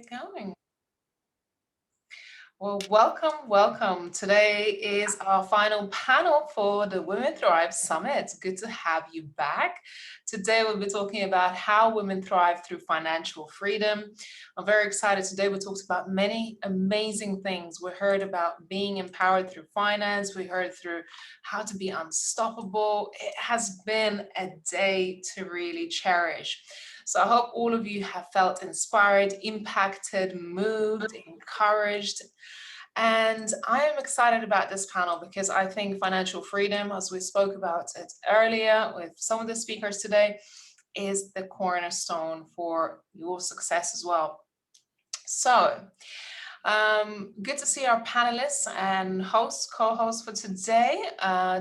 it going? Well, welcome. Today is our final panel for the Women Thrive Summit. Good to have you back. Today we'll be talking about how women thrive through financial freedom. I'm very excited. Today we talked about many amazing things. We heard about being empowered through finance. We heard through how to be unstoppable. It has been a day to really cherish. So I hope all of you have felt inspired, impacted, moved, encouraged. And I am excited about this panel because I think financial freedom, as we spoke about it earlier with some of the speakers today, is the cornerstone for your success as well. So good to see our panelists and co-hosts for today.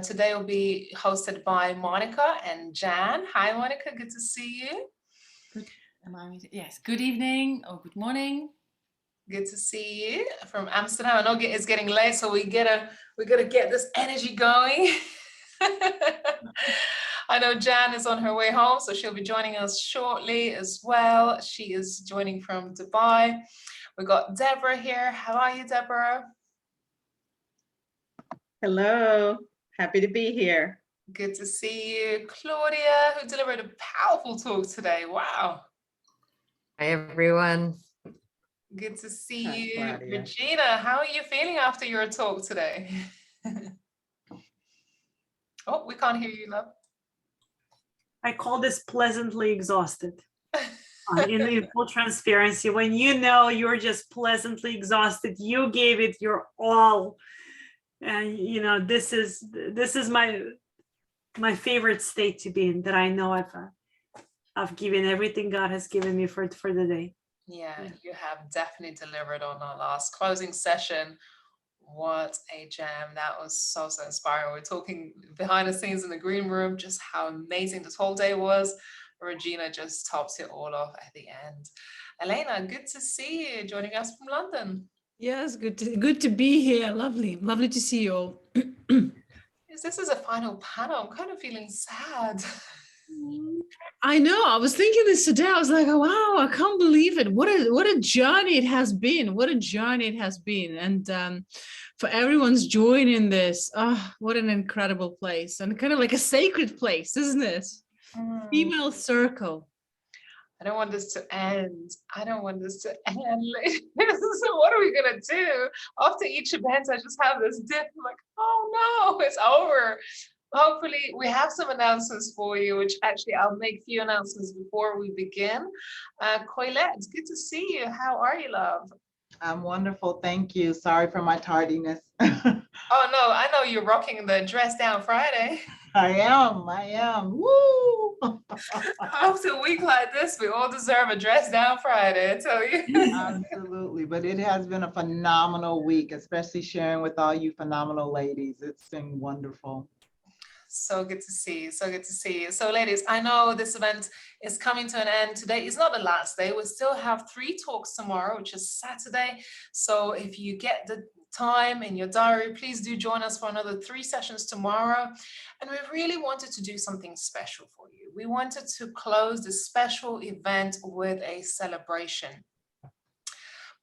Today will be hosted by Monica and Jan. Hi, Monica, good to see you. Yes, good evening or good morning. Good to see you from Amsterdam. I know it's getting late, so we gotta get this energy going. I know Jan is on her way home, so she'll be joining us shortly as well. She is joining from Dubai. We got Deborah here. How are you, Deborah? Hello, happy to be here. Good to see you. Claudia, who delivered a powerful talk today. Wow. Hi, everyone. Good to see Hi, you. Claudia. Regina, how are you feeling after your talk today? Oh, we can't hear you, love. I call this pleasantly exhausted. In full transparency, when you know you're just pleasantly exhausted, you gave it your all, and you know this is my favorite state to be in. That I know I've given everything God has given me for the day. Yeah, you have definitely delivered on our last closing session. What a jam. That was so inspiring. We're talking behind the scenes in the green room, just how amazing this whole day was. Regina just tops it all off at the end. Elena, good to see you joining us from London. Yes, good to be here. Lovely to see you all. Yes, this is a final panel. I'm kind of feeling sad. I know. I was thinking this today. I was like, oh, wow, I can't believe it. What a journey it has been. What a journey it has been. And for everyone's joining this, what an incredible place, and kind of like a sacred place, isn't it? Female circle. I don't want this to end. I don't want this to end. So what are we gonna do? After each event, I just have this dip. I'm like, oh no, it's over. Hopefully we have some announcements for you, which actually I'll make a few announcements before we begin. Coilette, it's good to see you. How are you, love? I'm wonderful, thank you. Sorry for my tardiness. Oh no, I know you're rocking the dress down Friday. I am. Woo! After a week like this, we all deserve a dress down Friday, I tell you. Absolutely, but it has been a phenomenal week, especially sharing with all you phenomenal ladies. It's been wonderful. So good to see you. So good to see you. So ladies, I know this event is coming to an end. Today is not the last day. We still have 3 talks tomorrow, which is Saturday. So if you get the time in your diary, please do join us for another 3 sessions tomorrow. And we really wanted to do something special for you. We wanted to close this special event with a celebration.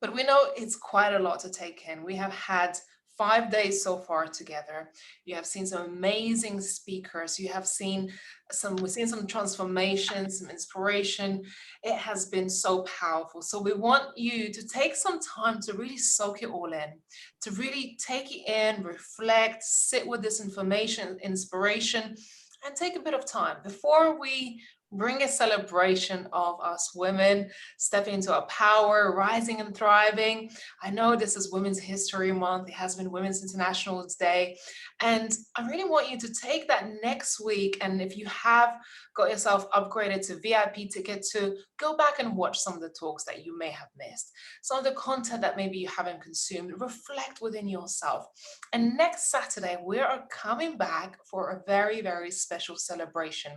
But we know it's quite a lot to take in. We have had 5 days so far together. You have seen some amazing speakers. We've seen some transformations, some inspiration. It has been so powerful. So we want you to take some time to really soak it all in, to really take it in, reflect, sit with this information, inspiration, and take a bit of time before we bring a celebration of us women stepping into our power, rising and thriving. I know this is Women's History Month. It has been Women's International Day. And I really want you to take that next week. And if you have got yourself upgraded to VIP ticket, to go back and watch some of the talks that you may have missed, some of the content that maybe you haven't consumed, reflect within yourself. And next Saturday, we are coming back for a very, very special celebration.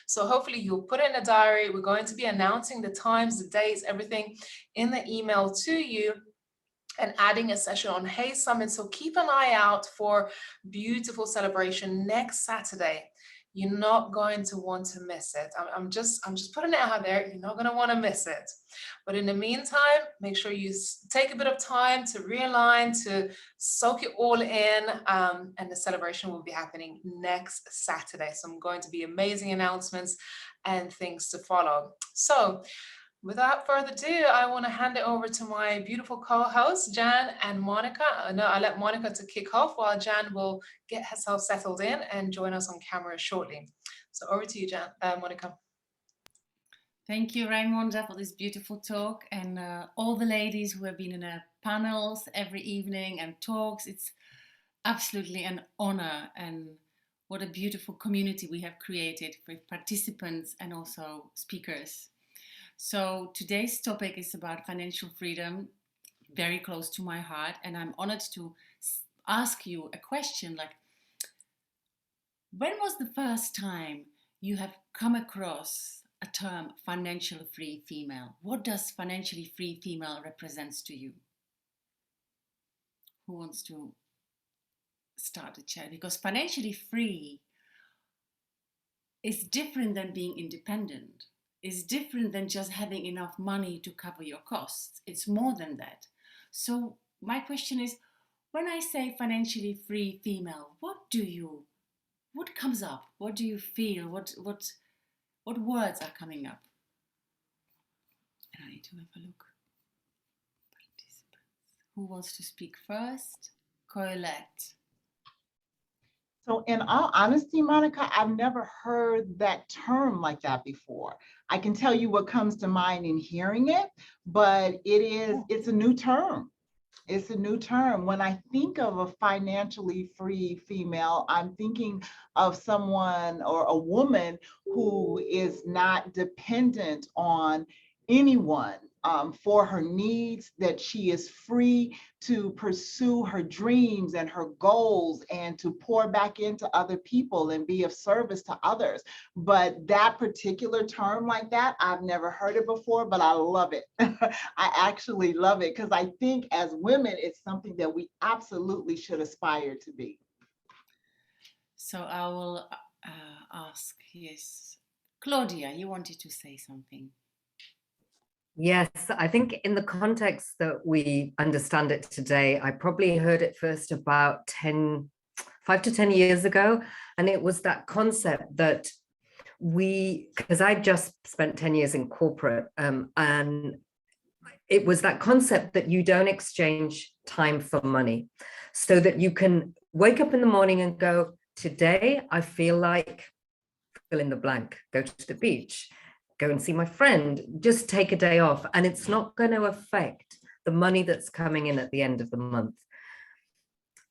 So hopefully you'll put it in a diary. We're going to be announcing the times, the dates, everything in the email to you, and adding a session on Hey Summit. So keep an eye out for beautiful celebration next Saturday. You're not going to want to miss it. I'm just putting it out there. You're not going to want to miss it. But in the meantime, make sure you take a bit of time to realign, to soak it all in, and the celebration will be happening next Saturday. Some going to be amazing announcements and things to follow. So without further ado, I want to hand it over to my beautiful co-hosts, Jan and Monica. No, I'll let Monica to kick off while Jan will get herself settled in and join us on camera shortly. So over to you, Monica. Thank you, Raimonda, for this beautiful talk, and all the ladies who have been in our panels every evening and talks. It's absolutely an honor, and what a beautiful community we have created with participants and also speakers. So today's topic is about financial freedom, very close to my heart, and I'm honored to ask you a question like, when was the first time you have come across a term financially free female? What does financially free female represents to you? Who wants to start the chat? Because financially free is different than being independent. It's different than just having enough money to cover your costs. It's more than that. So my question is, when I say financially free female, what comes up? What do you feel? What words are coming up? And I need to have a look. Participants. Who wants to speak first? Colette. So in all honesty, Monica, I've never heard that term like that before. I can tell you what comes to mind in hearing it, but it's a new term. It's a new term. When I think of a financially free female, I'm thinking of someone or a woman who is not dependent on anyone for her needs, that she is free to pursue her dreams and her goals and to pour back into other people and be of service to others. But that particular term like that, I've never heard it before, but I love it. I actually love it because I think as women, it's something that we absolutely should aspire to be. So I will ask, yes. Claudia, you wanted to say something. Yes, I think in the context that we understand it today, I probably heard it first about 5 to 10 years ago. And it was that concept that because I just spent 10 years in corporate, and it was that concept that you don't exchange time for money, so that you can wake up in the morning and go, today I feel like fill in the blank, go to the beach, go and see my friend, just take a day off. And it's not going to affect the money that's coming in at the end of the month.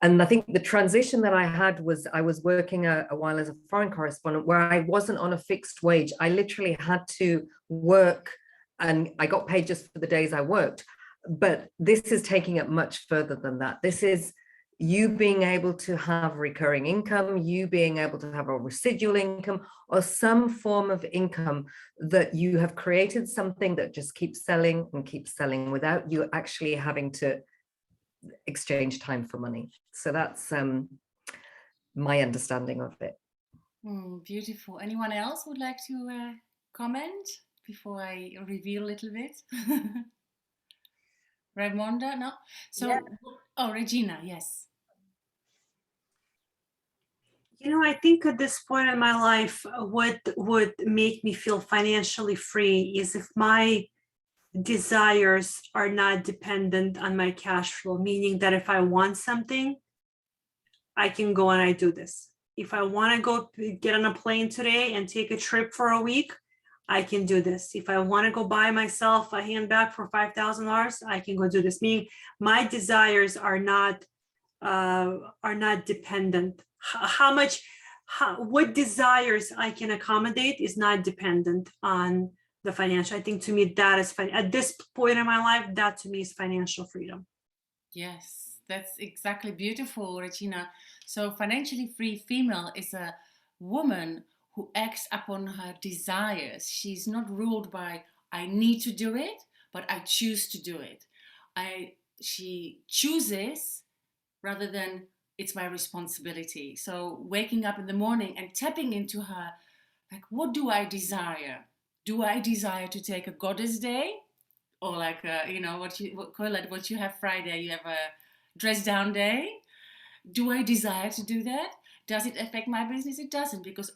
And I think the transition that I had was I was working a while as a foreign correspondent where I wasn't on a fixed wage. I literally had to work and I got paid just for the days I worked. But this is taking it much further than that. This is you being able to have recurring income, you being able to have a residual income or some form of income that you have created something that just keeps selling and keeps selling without you actually having to exchange time for money. So that's my understanding of it. Beautiful. Anyone else would like to comment before I reveal a little bit? Raimonda, no? So, yeah. Oh, Regina, yes. You know, I think at this point in my life, what would make me feel financially free is if my desires are not dependent on my cash flow, meaning that if I want something, I can go and I do this. If I want to go get on a plane today and take a trip for a week, I can do this. If I want to go buy myself a handbag for $5,000, I can go do this. Meaning my desires are not dependent. What desires I can accommodate is not dependent on the financial. I think to me that is at this point in my life, that to me is financial freedom. Yes, that's exactly beautiful, Regina. So financially free female is a woman who acts upon her desires. She's not ruled by I need to do it, but I choose to do it. She chooses rather than it's my responsibility. So waking up in the morning and tapping into her, like, what do I desire? Do I desire to take a goddess day? Or like, what you have Friday, you have a dress down day? Do I desire to do that? Does it affect my business? It doesn't, because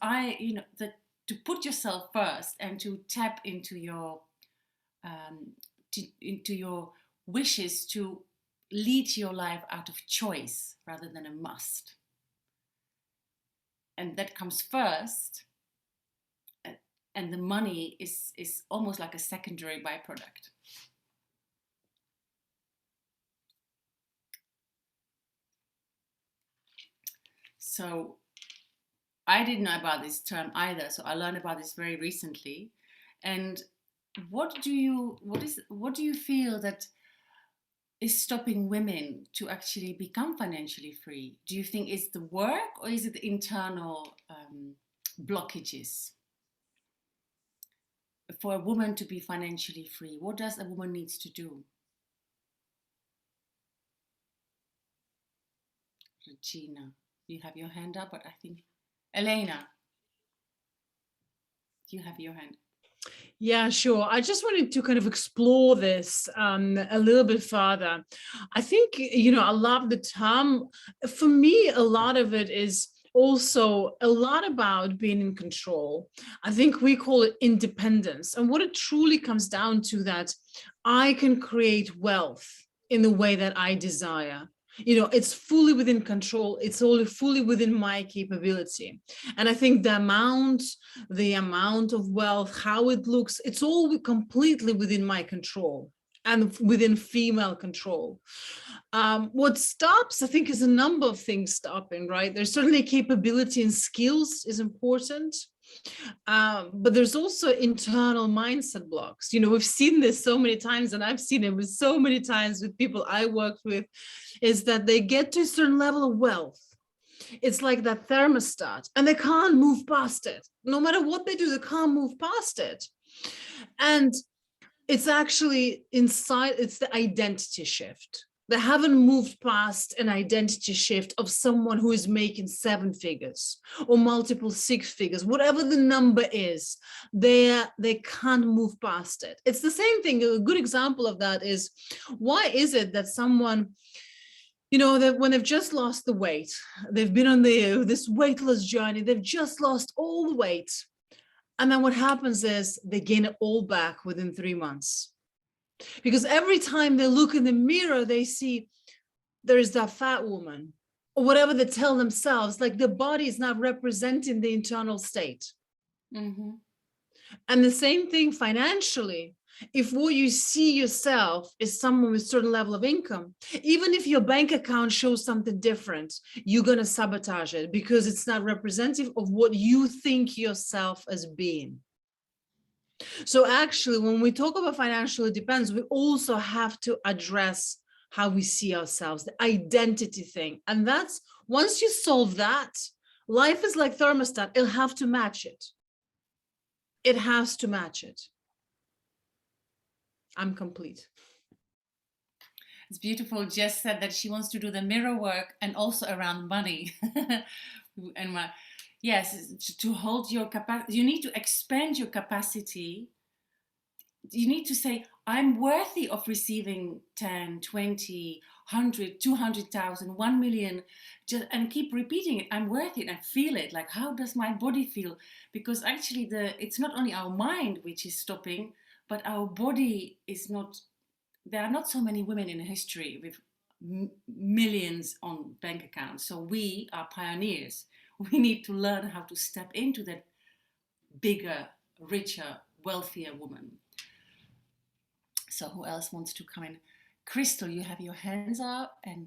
to put yourself first and to tap into your wishes to lead your life out of choice rather than a must. And that comes first. And the money is almost like a secondary byproduct. So I didn't know about this term either. So I learned about this very recently. And what do you feel that is stopping women to actually become financially free? Do you think it's the work, or is it the internal blockages? For a woman to be financially free, what does a woman needs to do? Regina, you have your hand up, but I think Elena, you have your hand. Yeah, sure. I just wanted to kind of explore this a little bit further. I think, I love the term. For me, a lot of it is also a lot about being in control. I think we call it independence. And what it truly comes down to, that I can create wealth in the way that I desire. It's fully within control. It's all fully within my capability. And I think the amount of wealth, how it looks, it's all completely within my control and within female control. What stops, I think, is a number of things stopping, right? There's certainly capability and skills is important. But there's also internal mindset blocks. We've seen this so many times, and I've seen it with so many times with people I worked with, is that they get to a certain level of wealth. It's like that thermostat, and they can't move past it. No matter what they do, they can't move past it. And it's actually inside, it's the identity shift. They haven't moved past an identity shift of someone who is making 7 figures or multiple 6 figures, whatever the number is, they can't move past it. It's the same thing. A good example of that is, why is it that someone, that when they've just lost the weight, they've been on this weight loss journey, they've just lost all the weight. And then what happens is they gain it all back within 3 months. Because every time they look in the mirror, they see there is that fat woman, or whatever they tell themselves, like the body is not representing the internal state. Mm-hmm. And the same thing financially. If what you see yourself is someone with a certain level of income, even if your bank account shows something different, you're going to sabotage it because it's not representative of what you think yourself as being. So actually, when we talk about financial independence, we also have to address how we see ourselves, the identity thing. And that's, once you solve that, life is like thermostat. It'll have to match it. It has to match it. I'm complete. It's beautiful. Jess said that she wants to do the mirror work and also around money. And yes, to hold your capacity, you need to expand your capacity. You need to say, I'm worthy of receiving 10, 20, 100, 200,000, 1 million, and keep repeating it. I'm worthy, and I feel it. Like, how does my body feel? Because actually it's not only our mind which is stopping, but our body is not. There are not so many women in history with millions on bank accounts. So we are pioneers. We need to learn how to step into that bigger, richer, wealthier woman. So who else wants to come in? Crystal, you have your hands up. And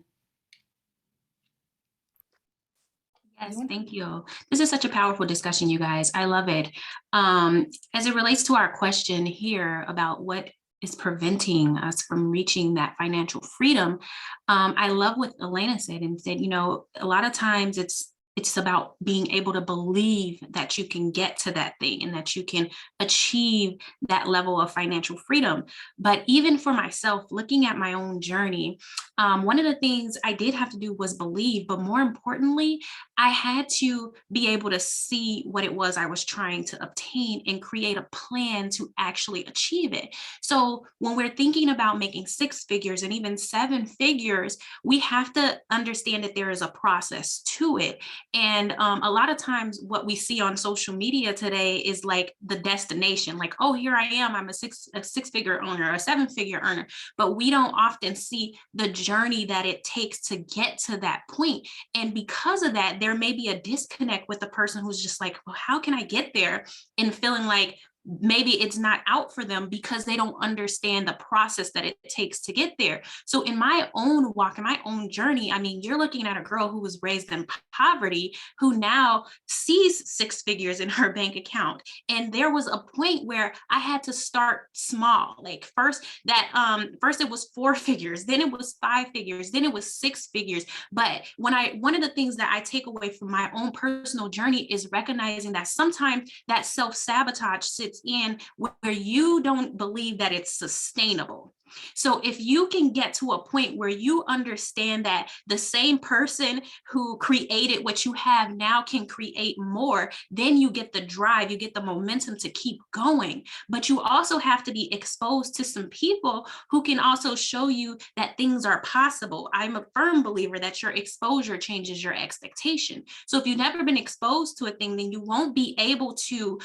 yes, thank you. This is such a powerful discussion, you guys. I love it. As it relates to our question here about what is preventing us from reaching that financial freedom, I love what Elena said, and said, a lot of times it's it's about being able to believe that you can get to that thing and that you can achieve that level of financial freedom. But even for myself, looking at my own journey, one of the things I did have to do was believe, but more importantly, I had to be able to see what it was I was trying to obtain and create a plan to actually achieve it. So when we're thinking about making 6 figures and even 7 figures, we have to understand that there is a process to it. And a lot of times what we see on social media today is like the destination, like, oh, here I am, I'm a six figure earner, a 7-figure earner, but we don't often see the journey that it takes to get to that point. And because of that, there may be a disconnect with the person who's just like, well, how can I get there? And feeling like maybe it's not out for them because they don't understand the process that it takes to get there. So in my own walk, in my own journey, I mean, you're looking at a girl who was raised in poverty, who now sees 6 figures in her bank account. And there was a point where I had to start small. Like first it was 4 figures, then it was 5 figures, then it was 6 figures. But one of the things that I take away from my own personal journey is recognizing that sometimes that self-sabotage sits in where you don't believe that it's sustainable. So if you can get to a point where you understand that the same person who created what you have now can create more, then you get the drive, you get the momentum to keep going. But you also have to be exposed to some people who can also show you that things are possible. I'm a firm believer that your exposure changes your expectation. So if you've never been exposed to a thing, then you won't be able to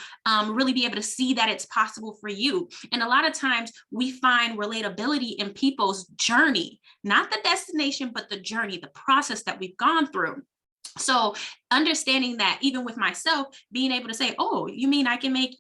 really be able to see that it's possible for you. And a lot of times we find relatability in people's journey, not the destination, but the journey, the process that we've gone through. So understanding that even with myself, being able to say, oh, you mean I can make,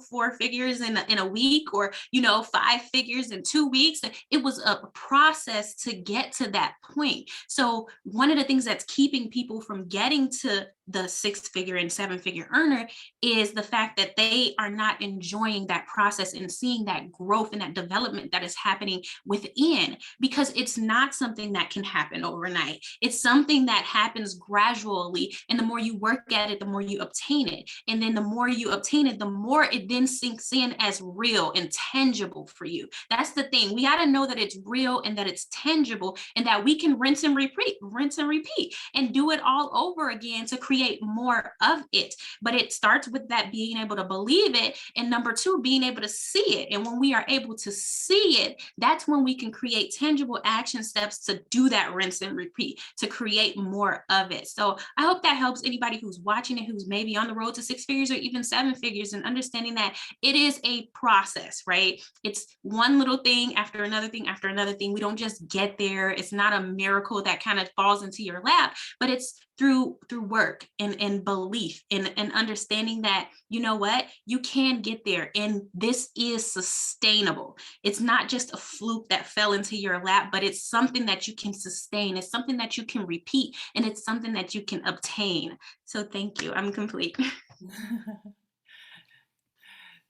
4 figures in a week, or, 5 figures in 2 weeks. It was a process to get to that point. So one of the things that's keeping people from getting to the 6-figure and 7-figure earner is the fact that they are not enjoying that process and seeing that growth and that development that is happening within, because it's not something that can happen overnight. It's something that happens gradually. And the more you work at it, the more you obtain it. And then the more you obtain it, the more it then sinks in as real and tangible for you. That's the thing. We got to know that it's real and that it's tangible, and that we can rinse and repeat, and do it all over again to create more of it. But it starts with that being able to believe it. And number 2, being able to see it. And when we are able to see it, that's when we can create tangible action steps to do that rinse and repeat, to create more of it. So I hope that helps anybody who's watching it, who's maybe on the road to 6 figures or even 7 figures, and understanding that it is a process, right? It's one little thing after another thing after another thing. We don't just get there. It's not a miracle that kind of falls into your lap, but it's through work and belief and understanding that, you know what, you can get there, and this is sustainable. It's not just a fluke that fell into your lap, but it's something that you can sustain. It's something that you can repeat, and it's something that you can obtain. So thank you. I'm complete.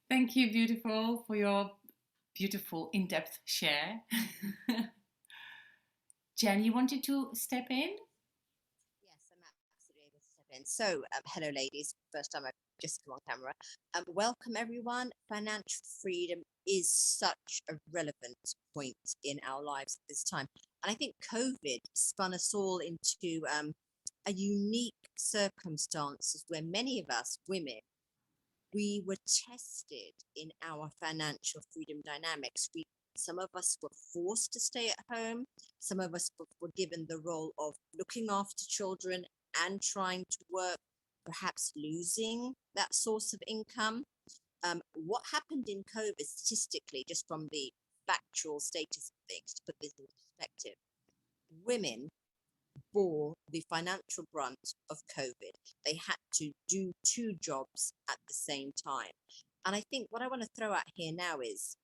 Thank you, beautiful, for your beautiful in-depth share. Jen, you wanted to step in? Yes, I'm absolutely able to step in. So, hello, ladies. First time I've just come on camera. Welcome, everyone. Financial freedom is such a relevant point in our lives at this time. And I think COVID spun us all into a unique circumstances where many of us women, we were tested in our financial freedom dynamics. Some of us were forced to stay at home. Some of us were given the role of looking after children and trying to work, perhaps losing that source of income. What happened in COVID statistically, just from the factual status of things, to put this in perspective, women bore the financial brunt of COVID. They had to do 2 jobs at the same time. And I think what I want to throw out here now is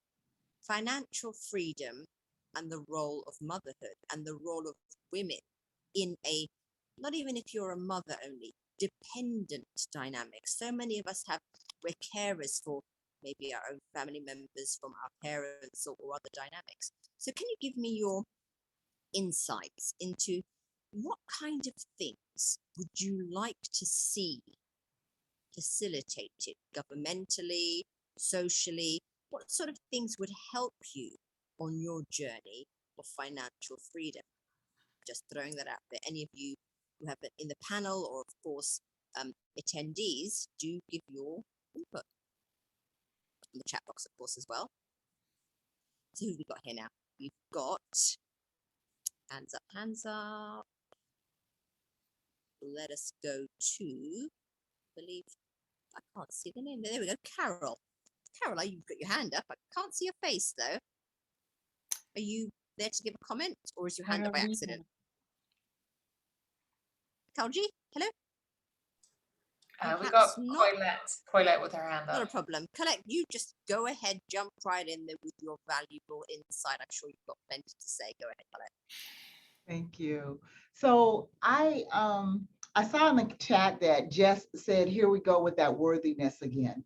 financial freedom and the role of motherhood and the role of women in a, not even if you're a mother only, dependent dynamic. So many of us we're carers for maybe our own family members, from our parents or other dynamics. So can you give me your insights into what kind of things would you like to see facilitated governmentally, socially? What sort of things would help you on your journey of financial freedom? Just throwing that out there. Any of you who have been in the panel, or of course attendees, do give your input in the chat box, of course, as well. So who have we got here now? We've got hands up, hands up. Let us go to, I believe, I can't see the name. There we go, Carol. Carol, you've got your hand up. I can't see your face though. Are you there to give a comment, or is your hand up by accident? Kalji, hello? We got Not, Colette with her hand not a up. problem. Colette, you just go ahead, jump right in there with your valuable insight. I'm sure you've got plenty to say. Go ahead, Colette. Thank you. So I saw in the chat that Jess said, here we go with that worthiness again.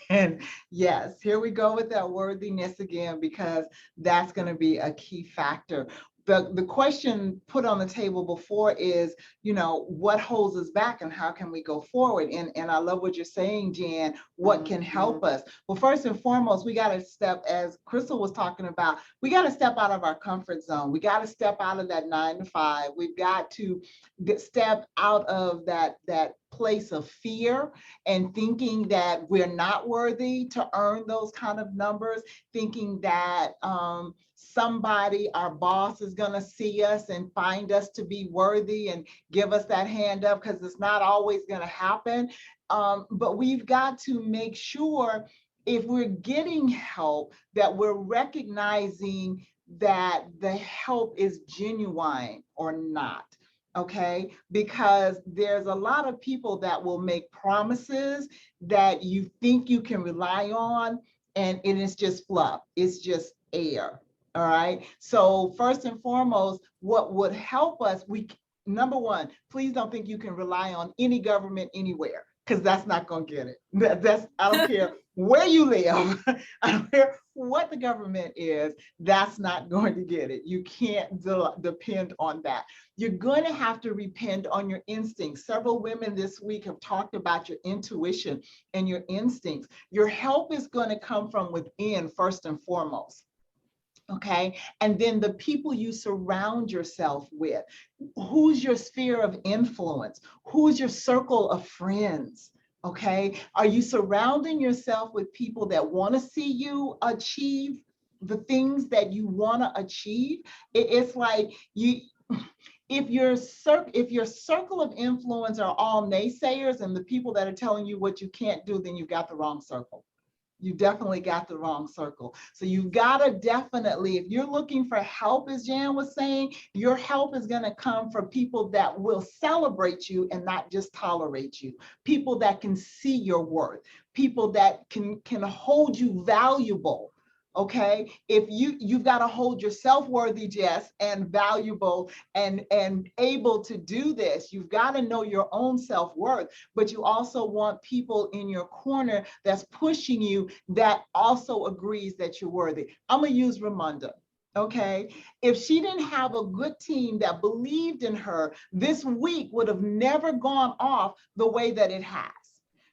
And yes, here we go with that worthiness again, because that's going to be a key factor. The question put on the table before is, what holds us back and how can we go forward? And I love what you're saying, Jan, what can help us? Well, first and foremost, we got to step, as Crystal was talking about, we got to step out of our comfort zone. We got to step out of that 9 to 5. We've got to step out of that place of fear and thinking that we're not worthy to earn those kind of numbers, thinking that somebody, our boss, is going to see us and find us to be worthy and give us that hand up, because it's not always going to happen. But we've got to make sure, if we're getting help, that we're recognizing that the help is genuine or not. Okay, because there's a lot of people that will make promises that you think you can rely on, and it is just fluff. It's just air. All right. So first and foremost, what would help us, number one, please don't think you can rely on any government anywhere, because that's not going to get it. I don't care where you live. I don't care what the government is. That's not going to get it. You can't depend on that. You're going to have to depend on your instincts. Several women this week have talked about your intuition and your instincts. Your help is going to come from within, first and foremost. Okay. And then the people you surround yourself with. Who's your sphere of influence? Who's your circle of friends? Okay. Are you surrounding yourself with people that want to see you achieve the things that you want to achieve? It's like if your circle of influence are all naysayers and the people that are telling you what you can't do, then you've got the wrong circle. You definitely got the wrong circle. So you've got to definitely, if you're looking for help, as Jan was saying, your help is going to come from people that will celebrate you and not just tolerate you. People that can see your worth, people that can hold you valuable. Okay, if you've got to hold yourself worthy, Jess, and valuable and able to do this. You've got to know your own self-worth, but you also want people in your corner that's pushing you that also agrees that you're worthy. I'm gonna use Ramonda. Okay, if she didn't have a good team that believed in her, this week would have never gone off the way that it has.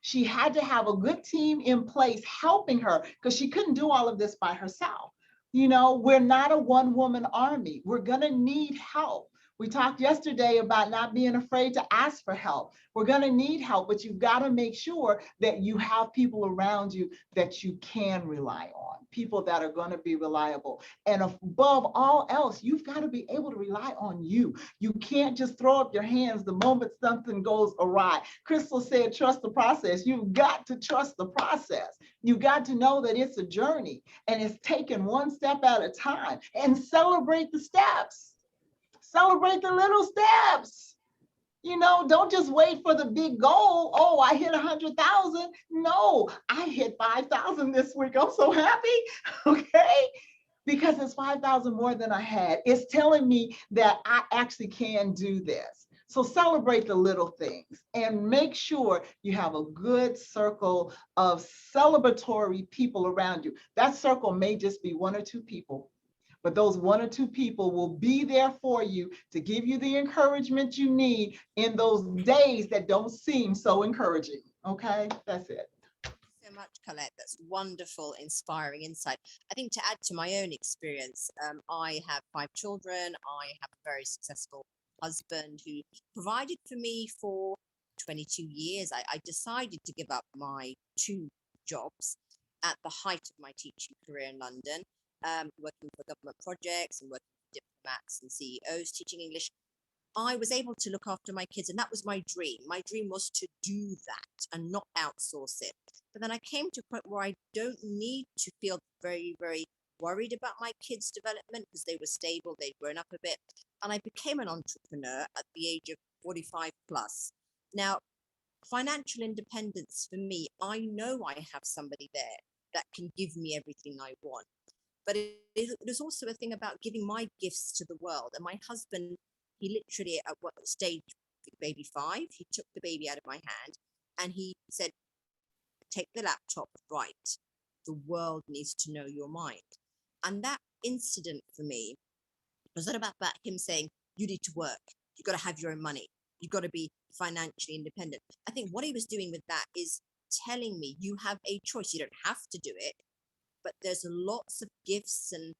She had to have a good team in place helping her, because she couldn't do all of this by herself. We're not a one-woman army. We're going to need help. We talked yesterday about not being afraid to ask for help. We're going to need help, but you've got to make sure that you have people around you that you can rely on, people that are going to be reliable. And above all else, you've got to be able to rely on you. You can't just throw up your hands the moment something goes awry. Crystal said, trust the process. You've got to trust the process. You've got to know that it's a journey and it's taken one step at a time, and celebrate the steps. Celebrate the little steps. Don't just wait for the big goal. Oh, I hit 100,000. No, I hit 5,000 this week. I'm so happy. Okay. Because it's 5,000 more than I had. It's telling me that I actually can do this. So celebrate the little things and make sure you have a good circle of celebratory people around you. That circle may just be 1 or 2 people, but those one or two people will be there for you to give you the encouragement you need in those days that don't seem so encouraging. Okay, that's it. So much, Colette. That's wonderful, inspiring insight. I think to add to my own experience, I have 5 children. I have a very successful husband who provided for me for 22 years. I decided to give up my 2 jobs at the height of my teaching career in London, working for government projects and working for diplomats and CEOs, teaching English. I was able to look after my kids, and that was my dream. My dream was to do that and not outsource it. But then I came to a point where I don't need to feel very, very worried about my kids' development because they were stable, they'd grown up a bit. And I became an entrepreneur at the age of 45 plus. Now, financial independence for me, I know I have somebody there that can give me everything I want. But it is also a thing about giving my gifts to the world. And my husband, he literally at what stage, baby 5, he took the baby out of my hand and he said, take the laptop, write. The world needs to know your mind. And that incident for me was not about him saying, you need to work, you got to have your own money, you got to be financially independent. I think what he was doing with that is telling me you have a choice. You don't have to do it, but there's lots of gifts and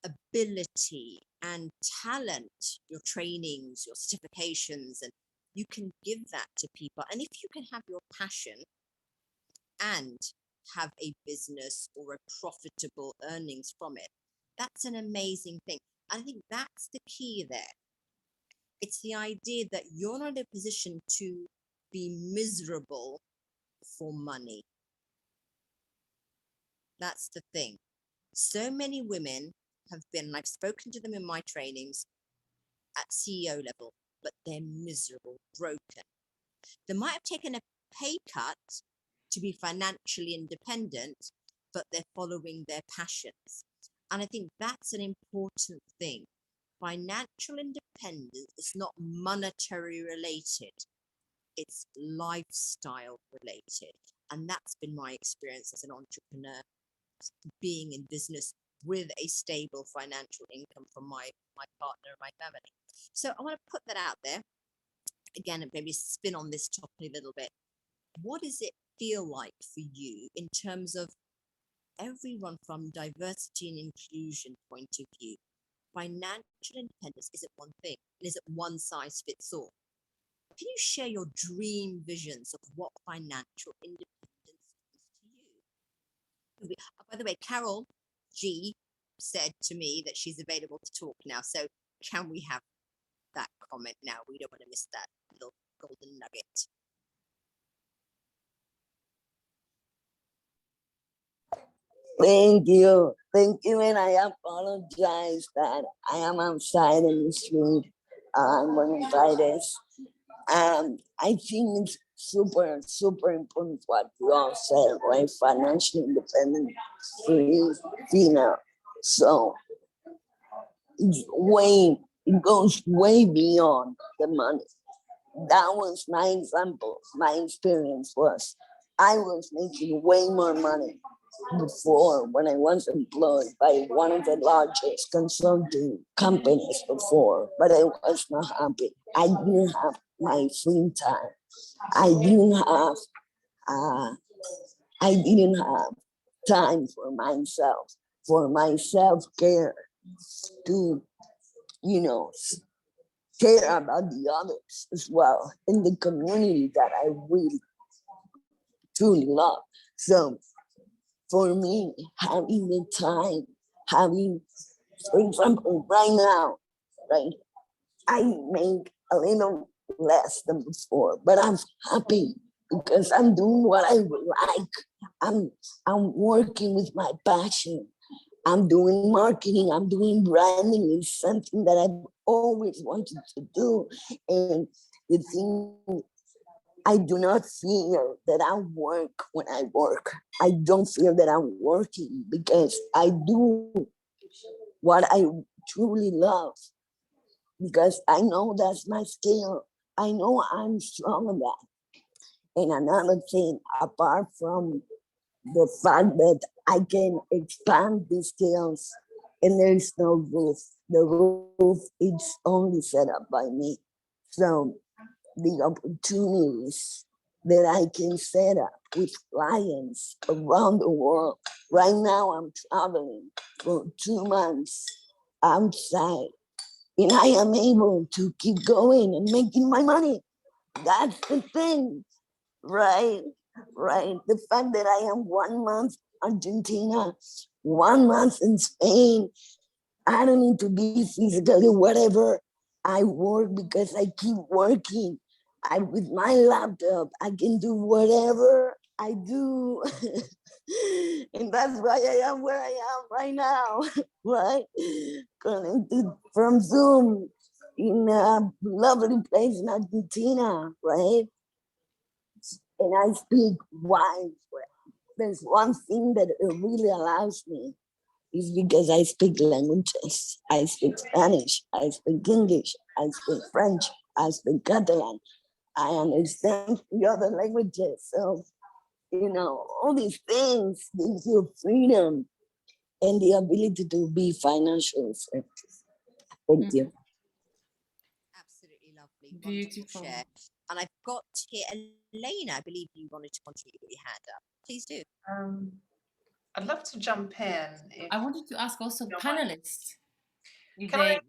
ability and talent, your trainings, your certifications, and you can give that to people. And if you can have your passion and have a business or a profitable earnings from it, that's an amazing thing. I think that's the key there. It's the idea that you're not in a position to be miserable for money. That's the thing. So many women have been, and I've spoken to them in my trainings, at CEO level, but they're miserable, broken. They might have taken a pay cut to be financially independent, but they're following their passions. And I think that's an important thing. Financial independence is not monetary related, it's lifestyle related. And that's been my experience as an entrepreneur, being in business with a stable financial income from my partner and my family. So I want to put that out there. Again, and maybe spin on this topic a little bit. What does it feel like for you in terms of everyone from diversity and inclusion point of view? Financial independence isn't one thing, and isn't one size fits all. Can you share your dream visions of what financial independence means to you? By the way, Carol G said to me that she's available to talk now. So can we have that comment now? We don't want to miss that little golden nugget. Thank you. Thank you. And I apologize that I am outside in the street. I'm bronchitis. I think it's super, super important what you all said, right? Financial independence, free, female. So it goes way beyond the money. That was my example. My experience was I was making way more money before when I was employed by one of the largest consulting companies before, but I was not happy. I didn't have my free time. I didn't have time for my self-care, to, care about the others as well in the community that I really truly love. So for me, having the time, for example, right now, right, I make a little less than before, but I'm happy because I'm doing what I like. I'm working with my passion. I'm doing marketing, I'm doing branding. It's something that I've always wanted to do. And the thing, I do not feel that I work when I work. I don't feel that I'm working because I do what I truly love, because I know that's my skill. I know I'm strong at that. And another thing, apart from the fact that I can expand these skills and there's no roof. The roof is only set up by me. So the opportunities that I can set up with clients around the world. Right now, I'm traveling for 2 months outside, and I am able to keep going and making my money. That's the thing, right? Right. The fact that I am 1 month Argentina, 1 month in Spain, I don't need to be physically whatever. I work because I keep working. I with my laptop, I can do whatever I do. And that's why I am where I am right now, right? Connected from Zoom in a lovely place in Argentina, right? And I speak wine. There's one thing that it really allows me is because I speak languages. I speak Spanish, I speak English, I speak French, I speak Catalan. I understand the other languages. So, all these things gives you freedom and the ability to be financially free. Thank you. Absolutely lovely. Wonderful Beautiful. share. And I've got here Elena, I believe you wanted to contribute your hand up. Please do. I'd love to jump in. If I wanted to ask also you don't mind. panelists if Can I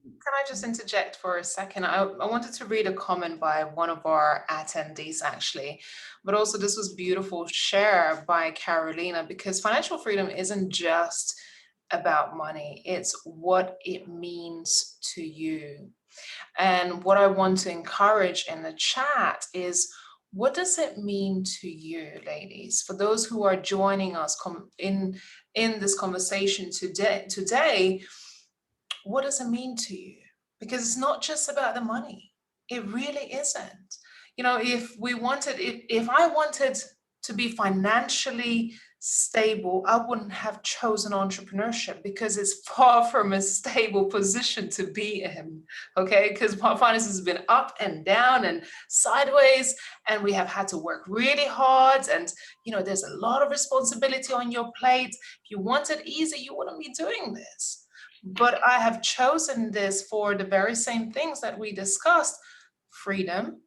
just interject for a second? I wanted to read a comment by one of our attendees actually, but also this was beautiful share by Carolina, because financial freedom isn't just about money, it's what it means to you. And what I want to encourage in the chat is, what does it mean to you, ladies? For those who are joining us in this conversation today, what does it mean to you? Because it's not just about the money. It really isn't. If I wanted to be financially stable, I wouldn't have chosen entrepreneurship, because it's far from a stable position to be in, okay? Because my finances has been up and down and sideways, and we have had to work really hard, and there's a lot of responsibility on your plate. If you wanted easy, you wouldn't be doing this. But I have chosen this for the very same things that we discussed: freedom,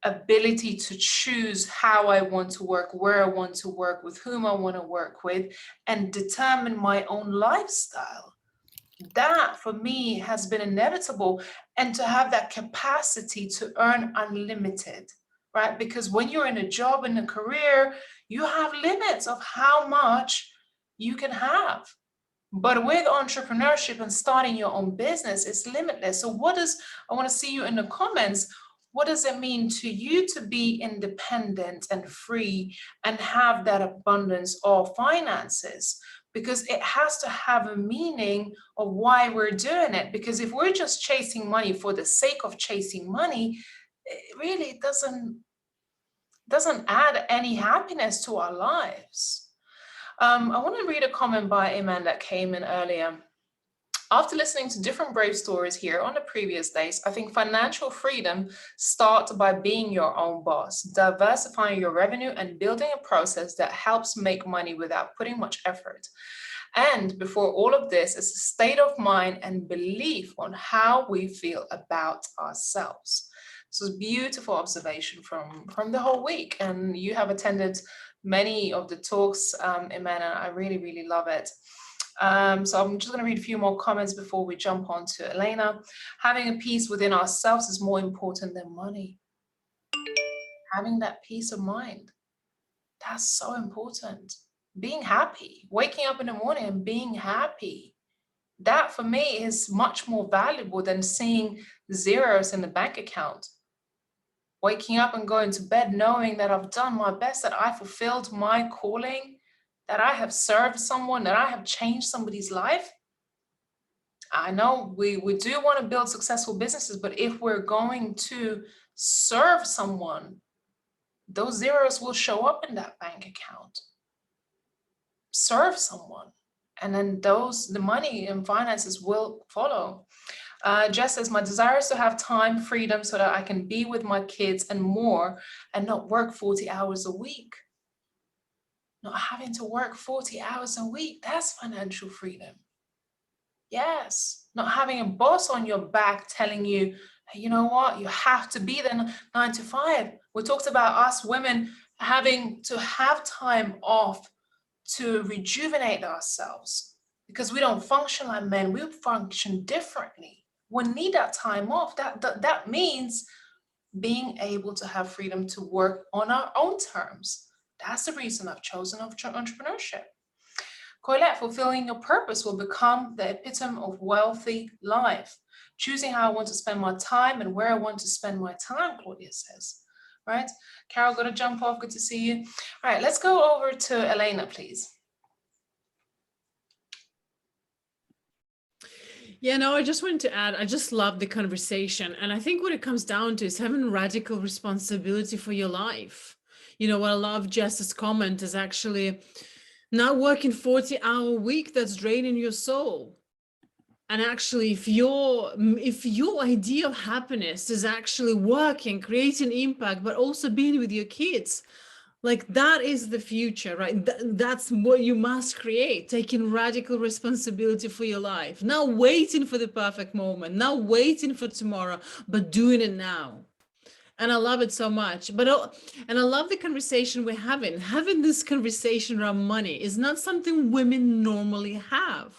ability to choose how I want to work, where I want to work, with whom I want to work with, and determine my own lifestyle. That for me has been inevitable, and to have that capacity to earn unlimited, right? Because when you're in a job, in a career, you have limits of how much you can have. But with entrepreneurship and starting your own business, it's limitless. So I want to see you in the comments. What does it mean to you to be independent and free and have that abundance of finances? Because it has to have a meaning of why we're doing it. Because if we're just chasing money for the sake of chasing money, it really doesn't add any happiness to our lives. I want to read a comment by a man that came in earlier. After listening to different brave stories here on the previous days, I think financial freedom starts by being your own boss, diversifying your revenue, and building a process that helps make money without putting much effort. And before all of this is a state of mind and belief on how we feel about ourselves. So it's a beautiful observation from the whole week. And you have attended many of the talks, Iman, and I really, really love it. So I'm just going to read a few more comments before we jump on to Elena. Having a peace within ourselves is more important than money. Having that peace of mind, that's so important. Being happy, waking up in the morning and being happy. That for me is much more valuable than seeing zeros in the bank account. Waking up and going to bed knowing that I've done my best, that I fulfilled my calling, that I have served someone, that I have changed somebody's life. I know we do want to build successful businesses, but if we're going to serve someone, those zeros will show up in that bank account. Serve someone, and then the money and finances will follow. Jess says, my desire is to have time, freedom, so that I can be with my kids and more, and not work 40 hours a week. Not having to work 40 hours a week, that's financial freedom. Yes, not having a boss on your back telling you, "Hey, you know what, you have to be there 9 to 5." We talked about us women having to have time off to rejuvenate ourselves because we don't function like men. We function differently. We need that time off. That means being able to have freedom to work on our own terms. That's the reason I've chosen entrepreneurship. Colette, fulfilling your purpose will become the epitome of wealthy life. Choosing how I want to spend my time and where I want to spend my time, Claudia says. Right? Carol, going to jump off. Good to see you. All right, let's go over to Elena, please. Yeah, no, I just wanted to add, I just love the conversation. And I think what it comes down to is having radical responsibility for your life. You know, what I love Jess's comment is actually not working 40-hour week that's draining your soul. And actually, if your idea of happiness is actually working, creating impact, but also being with your kids, like that is the future, right? That's what you must create, taking radical responsibility for your life, not waiting for the perfect moment, not waiting for tomorrow, but doing it now. And I love it so much. And I love the conversation we're having this conversation around money is not something women normally have.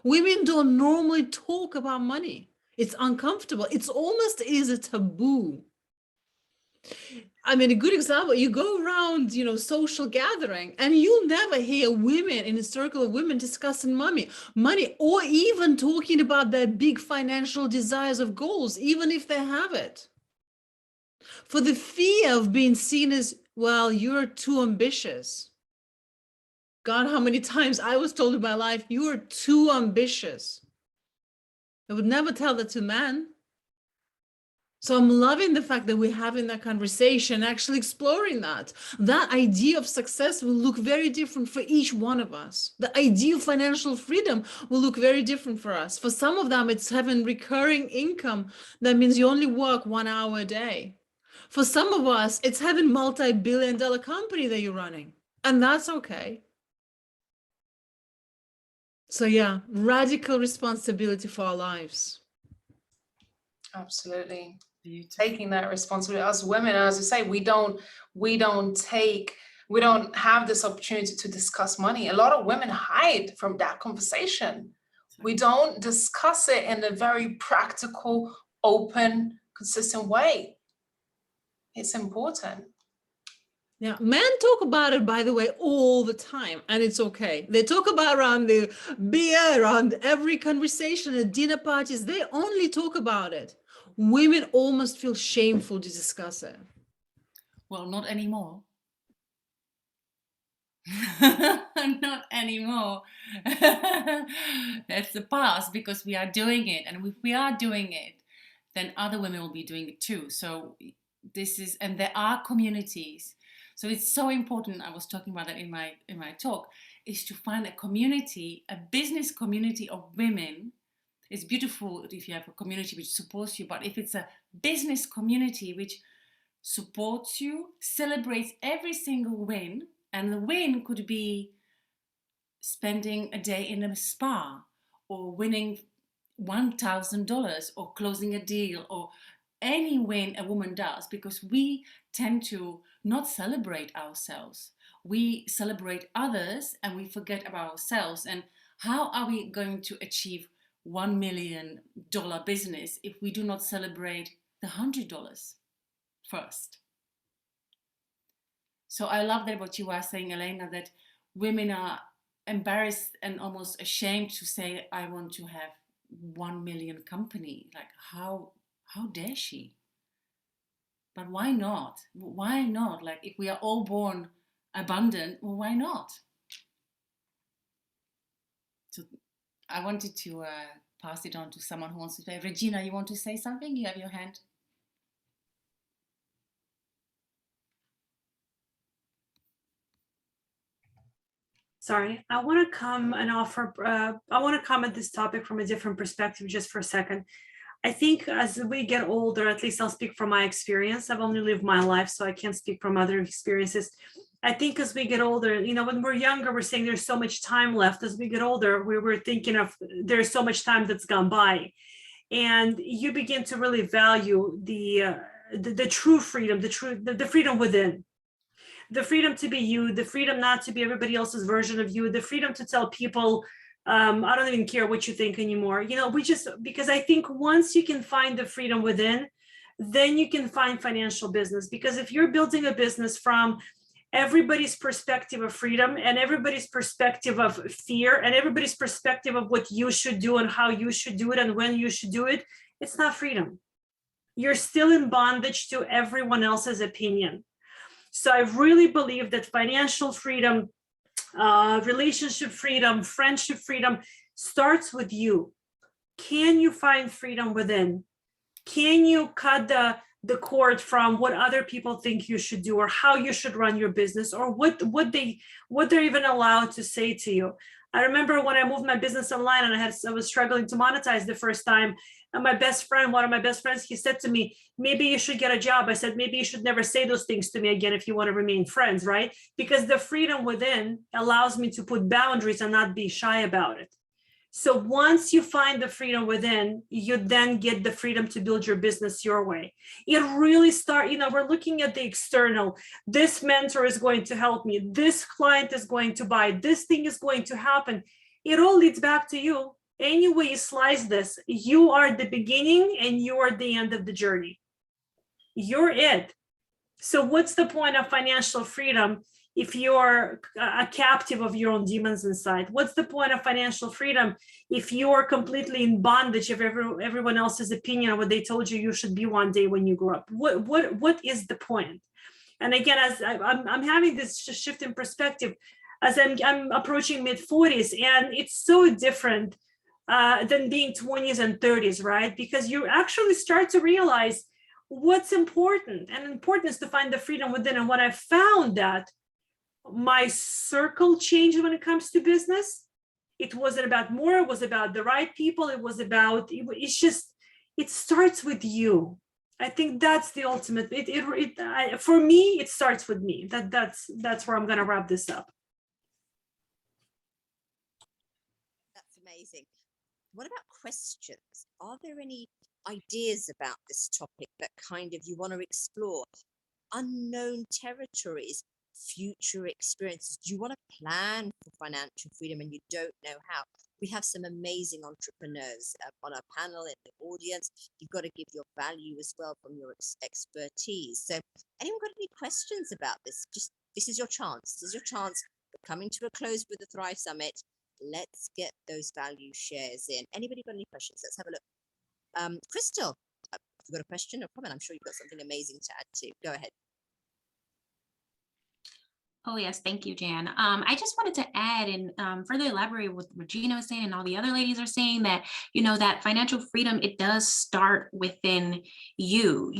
Women don't normally talk about money. It's uncomfortable. It's almost is a taboo. I mean, a good example, you go around, you know, social gathering and you'll never hear women in a circle of women discussing money, or even talking about their big financial desires of goals, even if they have it. For the fear of being seen as, well, you're too ambitious. God, how many times I was told in my life, you are too ambitious. I would never tell that to men. So I'm loving the fact that we're having that conversation, actually exploring that. That idea of success will look very different for each one of us. The idea of financial freedom will look very different for us. For some of them, it's having recurring income. That means you only work 1 hour a day. For some of us, it's having multi-billion-dollar company that you're running, and that's okay. So yeah, radical responsibility for our lives. Absolutely. Beautiful. Taking that responsibility as women, as you say, we don't have this opportunity to discuss money. A lot of women hide from that conversation. We don't discuss it in a very practical, open, consistent way. It's important. Yeah, men talk about it, by the way, all the time, and it's okay. They talk about around the beer, around every conversation at dinner parties. They only talk about it. Women almost feel shameful to discuss it. Well, not anymore. Not anymore. That's the past, because we are doing it, and if we are doing it, then other women will be doing it too. So this is, and there are communities. So it's so important. I was talking about that in my talk, is to find a community, a business community of women. It's beautiful if you have a community which supports you, but if it's a business community which supports you, celebrates every single win, and the win could be spending a day in a spa, or winning $1,000, or closing a deal, or any win a woman does, because we tend to not celebrate ourselves. We celebrate others and we forget about ourselves. And how are we going to achieve $1 million business if we do not celebrate the $100 first? So I love that what you are saying, Elena, that women are embarrassed and almost ashamed to say, I want to have 1 million company. Like, how dare she? But why not? Why not? Like, if we are all born abundant, well, why not? So I wanted to pass it on to someone who wants to say. Regina, you want to say something? You have your hand. Sorry, I want to come and offer, I want to come at this topic from a different perspective just for a second. I think as we get older, at least I'll speak from my experience. I've only lived my life, so I can't speak from other experiences. I think as we get older, when we're younger, we're saying there's so much time left. As we get older, we're thinking of there's so much time that's gone by. And you begin to really value the true freedom, the freedom within. The freedom to be you, the freedom not to be everybody else's version of you, the freedom to tell people, I don't even care what you think anymore. Because I think once you can find the freedom within, then you can find financial business. Because if you're building a business from everybody's perspective of freedom and everybody's perspective of fear and everybody's perspective of what you should do and how you should do it and when you should do it, it's not freedom. You're still in bondage to everyone else's opinion. So I really believe that financial freedom, relationship freedom, friendship freedom starts with you. Can you find freedom within? Can you cut the cord from what other people think you should do or how you should run your business or what they're even allowed to say to you? I remember when I moved my business online and I was struggling to monetize the first time. And one of my best friends, he said to me, maybe you should get a job. I said, maybe you should never say those things to me again if you want to remain friends, right? Because the freedom within allows me to put boundaries and not be shy about it. So once you find the freedom within, you then get the freedom to build your business your way. It really we're looking at the external. This mentor is going to help me. This client is going to buy. This thing is going to happen. It all leads back to you. Any way you slice this, you are the beginning and you are the end of the journey. You're it. So what's the point of financial freedom if you're a captive of your own demons inside? What's the point of financial freedom if you're completely in bondage of everyone else's opinion on what they told you should be one day when you grow up? What is the point? And again, as I'm having this shift in perspective, as I'm approaching mid-40s, and it's so different than being 20s and 30s, right? Because you actually start to realize what's important, and important is to find the freedom within. And when I found that, my circle changed when it comes to business. It wasn't about more, it was about the right people. It starts with you. I think that's the ultimate. For me, it starts with me. That's where I'm going to wrap this up. That's amazing. What about questions? Are there any ideas about this topic that kind of you want to explore? Unknown territories, future experiences. Do you want to plan for financial freedom and you don't know how? We have some amazing entrepreneurs on our panel in the audience. You've got to give your value as well from your expertise. So anyone got any questions about this? This is your chance. This is your chance. We're coming to a close with the Thrive Summit. Let's get those value shares in. Anybody got any questions? Let's have a look. Crystal, have you got a question or comment? I'm sure you've got something amazing to add too. Go ahead. Oh, yes. Thank you, Jan. I just wanted to add and further elaborate what Regina was saying and all the other ladies are saying that, that financial freedom, it does start within you.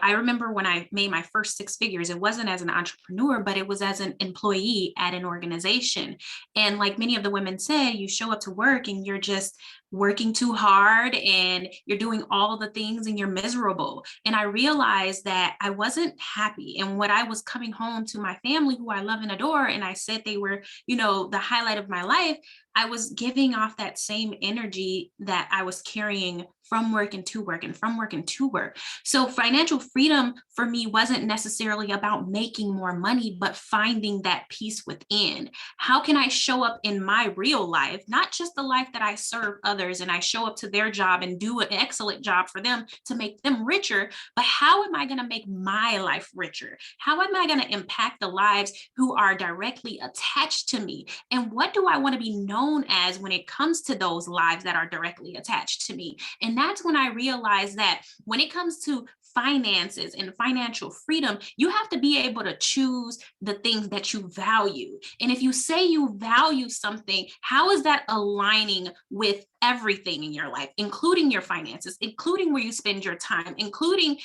I remember when I made my first 6 figures, it wasn't as an entrepreneur, but it was as an employee at an organization. And like many of the women said, you show up to work and you're just working too hard and you're doing all the things and you're miserable. And I realized that I wasn't happy. And when I was coming home to my family, who I love and adore, and I said they were, the highlight of my life, I was giving off that same energy that I was carrying from work and to work and from work and to work. So financial freedom for me wasn't necessarily about making more money, but finding that peace within. How can I show up in my real life, not just the life that I serve others and I show up to their job and do an excellent job for them to make them richer, but how am I going to make my life richer? How am I going to impact the lives who are directly attached to me? And what do I want to be known as when it comes to those lives that are directly attached to me? And that's when I realized that when it comes to finances and financial freedom, you have to be able to choose the things that you value. And if you say you value something, how is that aligning with everything in your life, including your finances, including where you spend your time, including,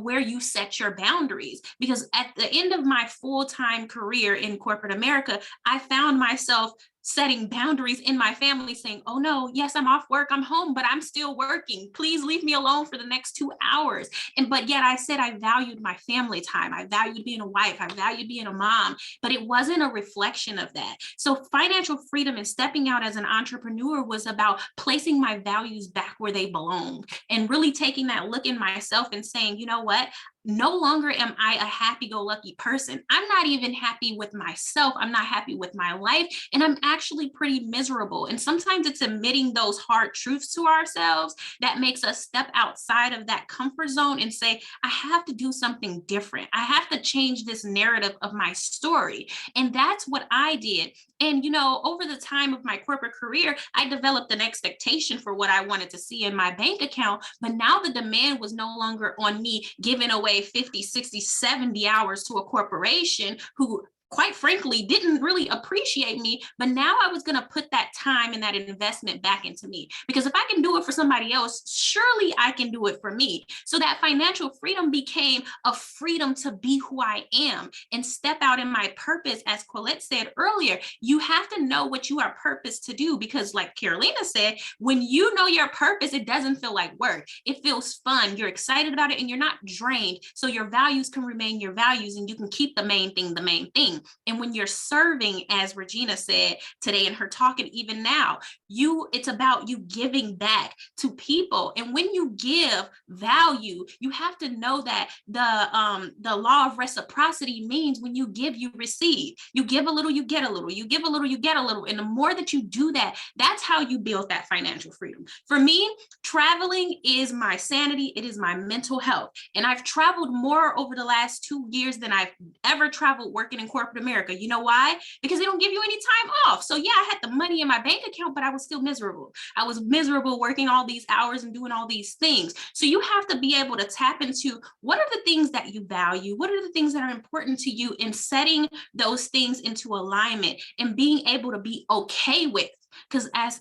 where you set your boundaries? Because at the end of my full-time career in corporate America, I found myself setting boundaries in my family, saying, oh no, yes, I'm off work, I'm home, but I'm still working. Please leave me alone for the next 2 hours. But yet I said I valued my family time. I valued being a wife. I valued being a mom, but it wasn't a reflection of that. So financial freedom and stepping out as an entrepreneur was about placing my values back where they belong, and really taking that look in myself and saying, you know what? No longer am I a happy-go-lucky person. I'm not even happy with myself. I'm not happy with my life. And I'm actually pretty miserable. And sometimes it's admitting those hard truths to ourselves that makes us step outside of that comfort zone and say, I have to do something different. I have to change this narrative of my story. And that's what I did. And, you know, over the time of my corporate career, I developed an expectation for what I wanted to see in my bank account. But now the demand was no longer on me giving away 50, 60, 70 hours to a corporation who, quite frankly, didn't really appreciate me. But now I was going to put that time and that investment back into me, because if I can do it for somebody else, surely I can do it for me. So that financial freedom became a freedom to be who I am and step out in my purpose. As Colette said earlier, you have to know what you are purposed to do, because like Carolina said, when you know your purpose, it doesn't feel like work. It feels fun. You're excited about it and you're not drained. So your values can remain your values and you can keep the main thing the main thing. And when you're serving, as Regina said today in her talk, and even now, it's about you giving back to people. And when you give value, you have to know that the law of reciprocity means when you give, you receive. You give a little, you get a little. You give a little, you get a little. And the more that you do that, that's how you build that financial freedom. For me, traveling is my sanity. It is my mental health. And I've traveled more over the last 2 years than I've ever traveled working in corporate America. You know why? Because they don't give you any time off. So yeah, I had the money in my bank account, but I was still miserable. I was miserable working all these hours and doing all these things. So you have to be able to tap into what are the things that you value? What are the things that are important to you, in setting those things into alignment and being able to be okay with. Because as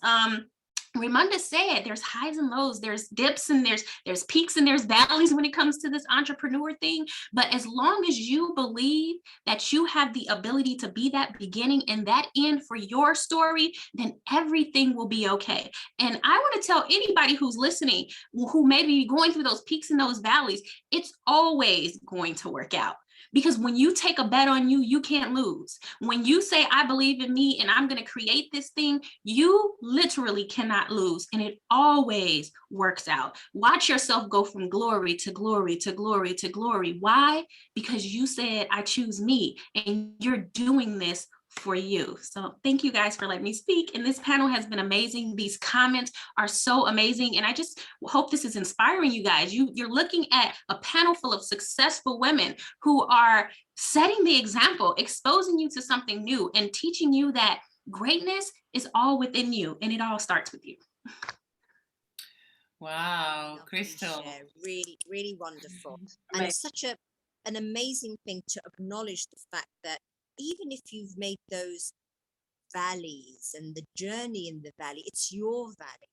Ramonda said, there's highs and lows, there's dips and there's peaks and there's valleys when it comes to this entrepreneur thing. But as long as you believe that you have the ability to be that beginning and that end for your story, then everything will be okay. And I want to tell anybody who's listening, who may be going through those peaks and those valleys, it's always going to work out. Because when you take a bet on you, you can't lose. When you say, I believe in me and I'm going to create this thing, you literally cannot lose. And it always works out. Watch yourself go from glory to glory to glory to glory. Why? Because you said, I choose me, and you're doing this for you. So thank you guys for letting me speak. And this panel has been amazing. These comments are so amazing. And I just hope this is inspiring you guys. You're looking at a panel full of successful women who are setting the example, exposing you to something new and teaching you that greatness is all within you and it all starts with you. Wow, Lovely Crystal. share. Really, really wonderful. And it's such an amazing thing to acknowledge the fact that even if you've made those valleys and the journey in the valley, it's your valley.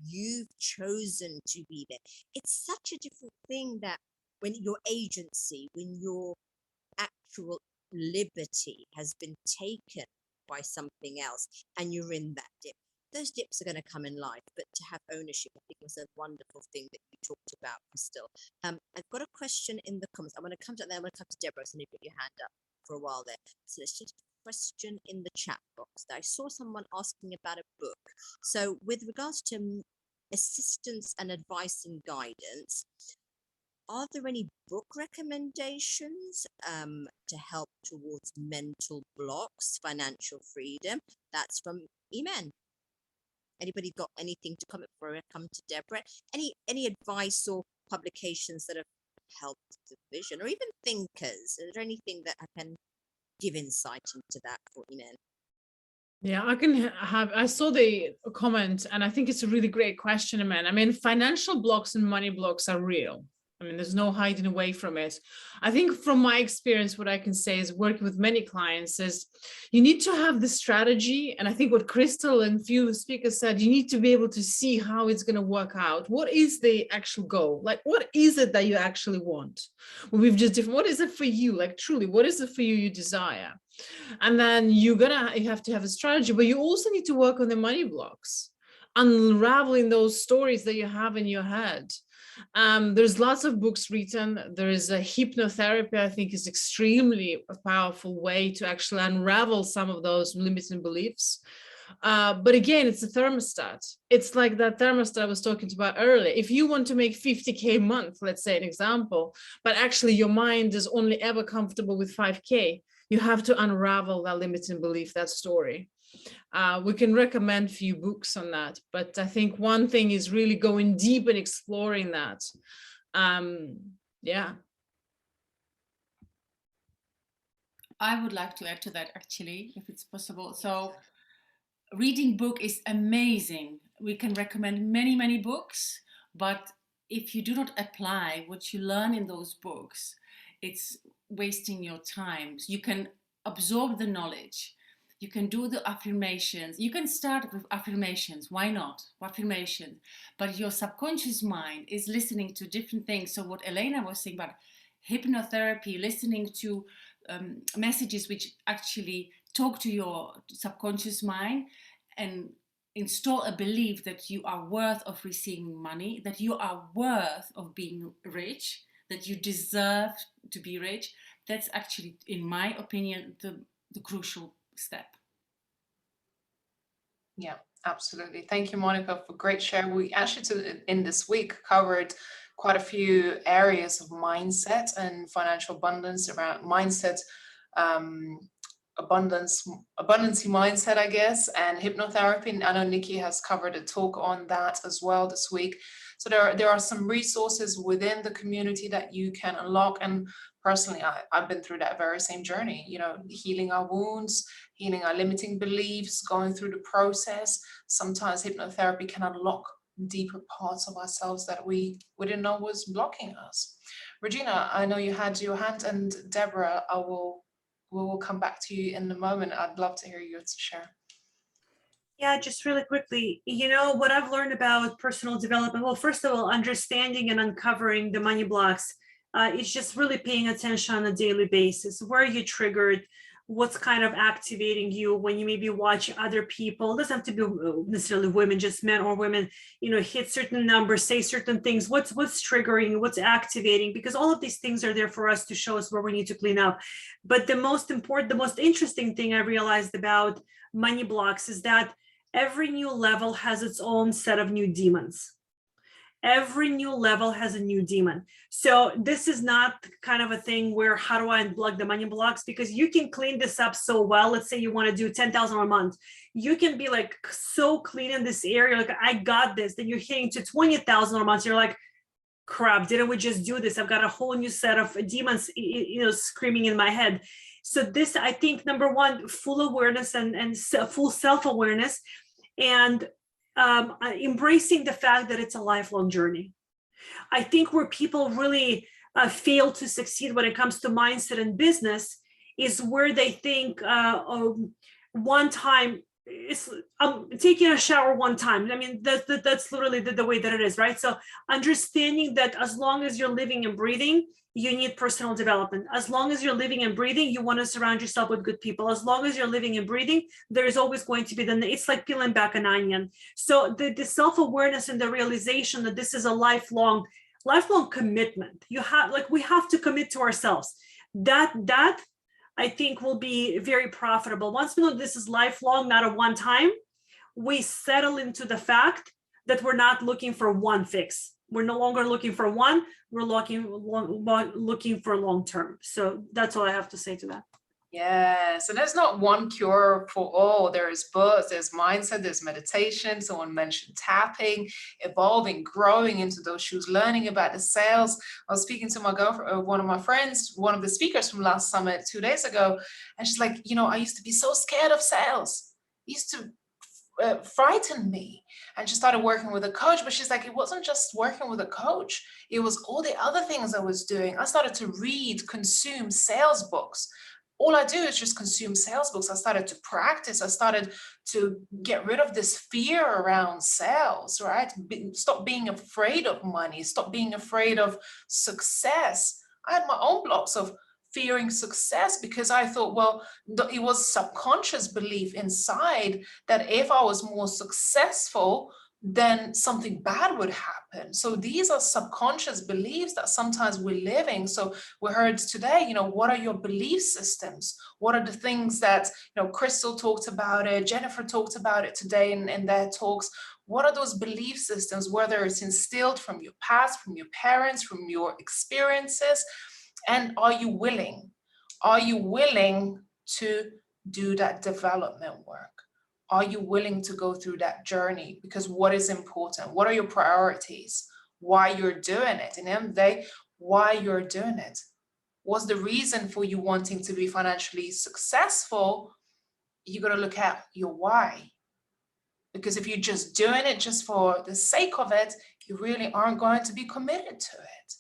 You've chosen to be there. It's such a different thing that when your agency, when your actual liberty has been taken by something else and you're in that dip. Those dips are going to come in life, but to have ownership, I think, was a wonderful thing that you talked about, Crystal. I've got a question in the comments. I'm going to come to that. I'm going to come to Deborah, so you put your hand up for a while there. So it's just a question in the chat box that I saw someone asking about a book. So with regards to assistance and advice and guidance, are there any book recommendations to help towards mental blocks, financial freedom? That's from Iman. Anybody got anything to comment before I come to Deborah? Any advice or publications that have helped the vision, or even thinkers? Is there anything that I can give insight into that for Iman? Yeah, I saw the comment and I think it's a really great question, Iman. I mean, financial blocks and money blocks are real. I mean, there's no hiding away from it. I think from my experience, what I can say is working with many clients is you need to have the strategy. And I think what Crystal and few speakers said, you need to be able to see how it's going to work out. What is the actual goal? Like, what is it that you actually want? Well, we've just different, what is it for you? Like, truly, what is it for you desire? And then you have to have a strategy, but you also need to work on the money blocks, unraveling those stories that you have in your head. There's lots of books written. There is a hypnotherapy, I think, is extremely a powerful way to actually unravel some of those limiting beliefs. But again, it's a thermostat. It's like that thermostat I was talking about earlier. If you want to make 50K a month, let's say an example, but actually your mind is only ever comfortable with 5K, you have to unravel that limiting belief, that story. We can recommend a few books on that, but I think one thing is really going deep and exploring that. Yeah. I would like to add to that, actually, if it's possible. So reading book is amazing. We can recommend many, many books, but if you do not apply what you learn in those books, it's wasting your time. You can absorb the knowledge. You can do the affirmations. You can start with affirmations. Why not? Affirmation. But your subconscious mind is listening to different things. So what Elena was saying about hypnotherapy, listening to messages which actually talk to your subconscious mind and install a belief that you are worth of receiving money, that you are worth of being rich, that you deserve to be rich. That's actually, in my opinion, the crucial step. Yeah, absolutely. Thank you, Monica, for great share. We actually in this week covered quite a few areas of mindset and financial abundance, around mindset, abundancy mindset, I guess, and hypnotherapy. And I know Nikki has covered a talk on that as well this week. So there are some resources within the community that you can unlock. And personally, I've been through that very same journey, you know, healing our wounds, healing our limiting beliefs, going through the process. Sometimes hypnotherapy can unlock deeper parts of ourselves that we didn't know was blocking us. Regina, I know you had your hand, and Deborah, we will come back to you in a moment. I'd love to hear your share. Yeah, just really quickly, you know, what I've learned about personal development, well, first of all, understanding and uncovering the money blocks, it's just really paying attention on a daily basis. Where are you triggered? What's kind of activating you when you maybe watch other people? It doesn't have to be necessarily women, just men or women, you know, hit certain numbers, say certain things. What's triggering, what's activating? Because all of these things are there for us to show us where we need to clean up. But the most important, the most interesting thing I realized about money blocks is that every new level has its own set of new demons. Every new level has a new demon. So this is not kind of a thing where how do I unblock the money blocks? Because you can clean this up so well. Let's say you want to do 10,000 a month. You can be like so clean in this area. Like, I got this. Then you're hitting to 20,000 a month. You're like, crap, didn't we just do this? I've got a whole new set of demons, you know, screaming in my head. So this, I think, number one, full awareness and full self-awareness, and embracing the fact that it's a lifelong journey. I think where people really fail to succeed when it comes to mindset and business is where they think one time, it's taking a shower one time. I mean, that's literally the way that it is, right? So understanding that as long as you're living and breathing, you need personal development. As long as you're living and breathing, you want to surround yourself with good people. As long as you're living and breathing, there is always going to be it's like peeling back an onion. So the self-awareness and the realization that this is a lifelong commitment. We have to commit to ourselves. That I think will be very profitable. Once we know this is lifelong, not a one time, we settle into the fact that we're not looking for one fix. We're no longer looking for one, we're looking for long term. So that's all I have to say to that. Yes, and there's not one cure for all. There's books, there's mindset, there's meditation. Someone mentioned tapping, evolving, growing into those shoes, learning about the sales. I was speaking to my girlfriend, one of my friends, one of the speakers from last summit 2 days ago, and she's like, you know, I used to be so scared of sales. I used to frightened me. And she started working with a coach, but she's like, it wasn't just working with a coach. It was all the other things I was doing. I started to read, consume sales books. All I do is just consume sales books. I started to practice. I started to get rid of this fear around sales, right? Stop being afraid of money. Stop being afraid of success. I had my own blocks of fearing success because I thought, well, it was subconscious belief inside that if I was more successful, then something bad would happen. So these are subconscious beliefs that sometimes we're living. So we heard today, what are your belief systems? What are the things that, Crystal talked about it, Jennifer talked about it today in their talks. What are those belief systems, whether it's instilled from your past, from your parents, from your experiences? And are you willing? Are you willing to do that development work? Are you willing to go through that journey? Because what is important? What are your priorities? Why you're doing it? In the end of the day, why you're doing it? What's the reason for you wanting to be financially successful? You got to look at your why. Because if you're just doing it just for the sake of it, you really aren't going to be committed to it.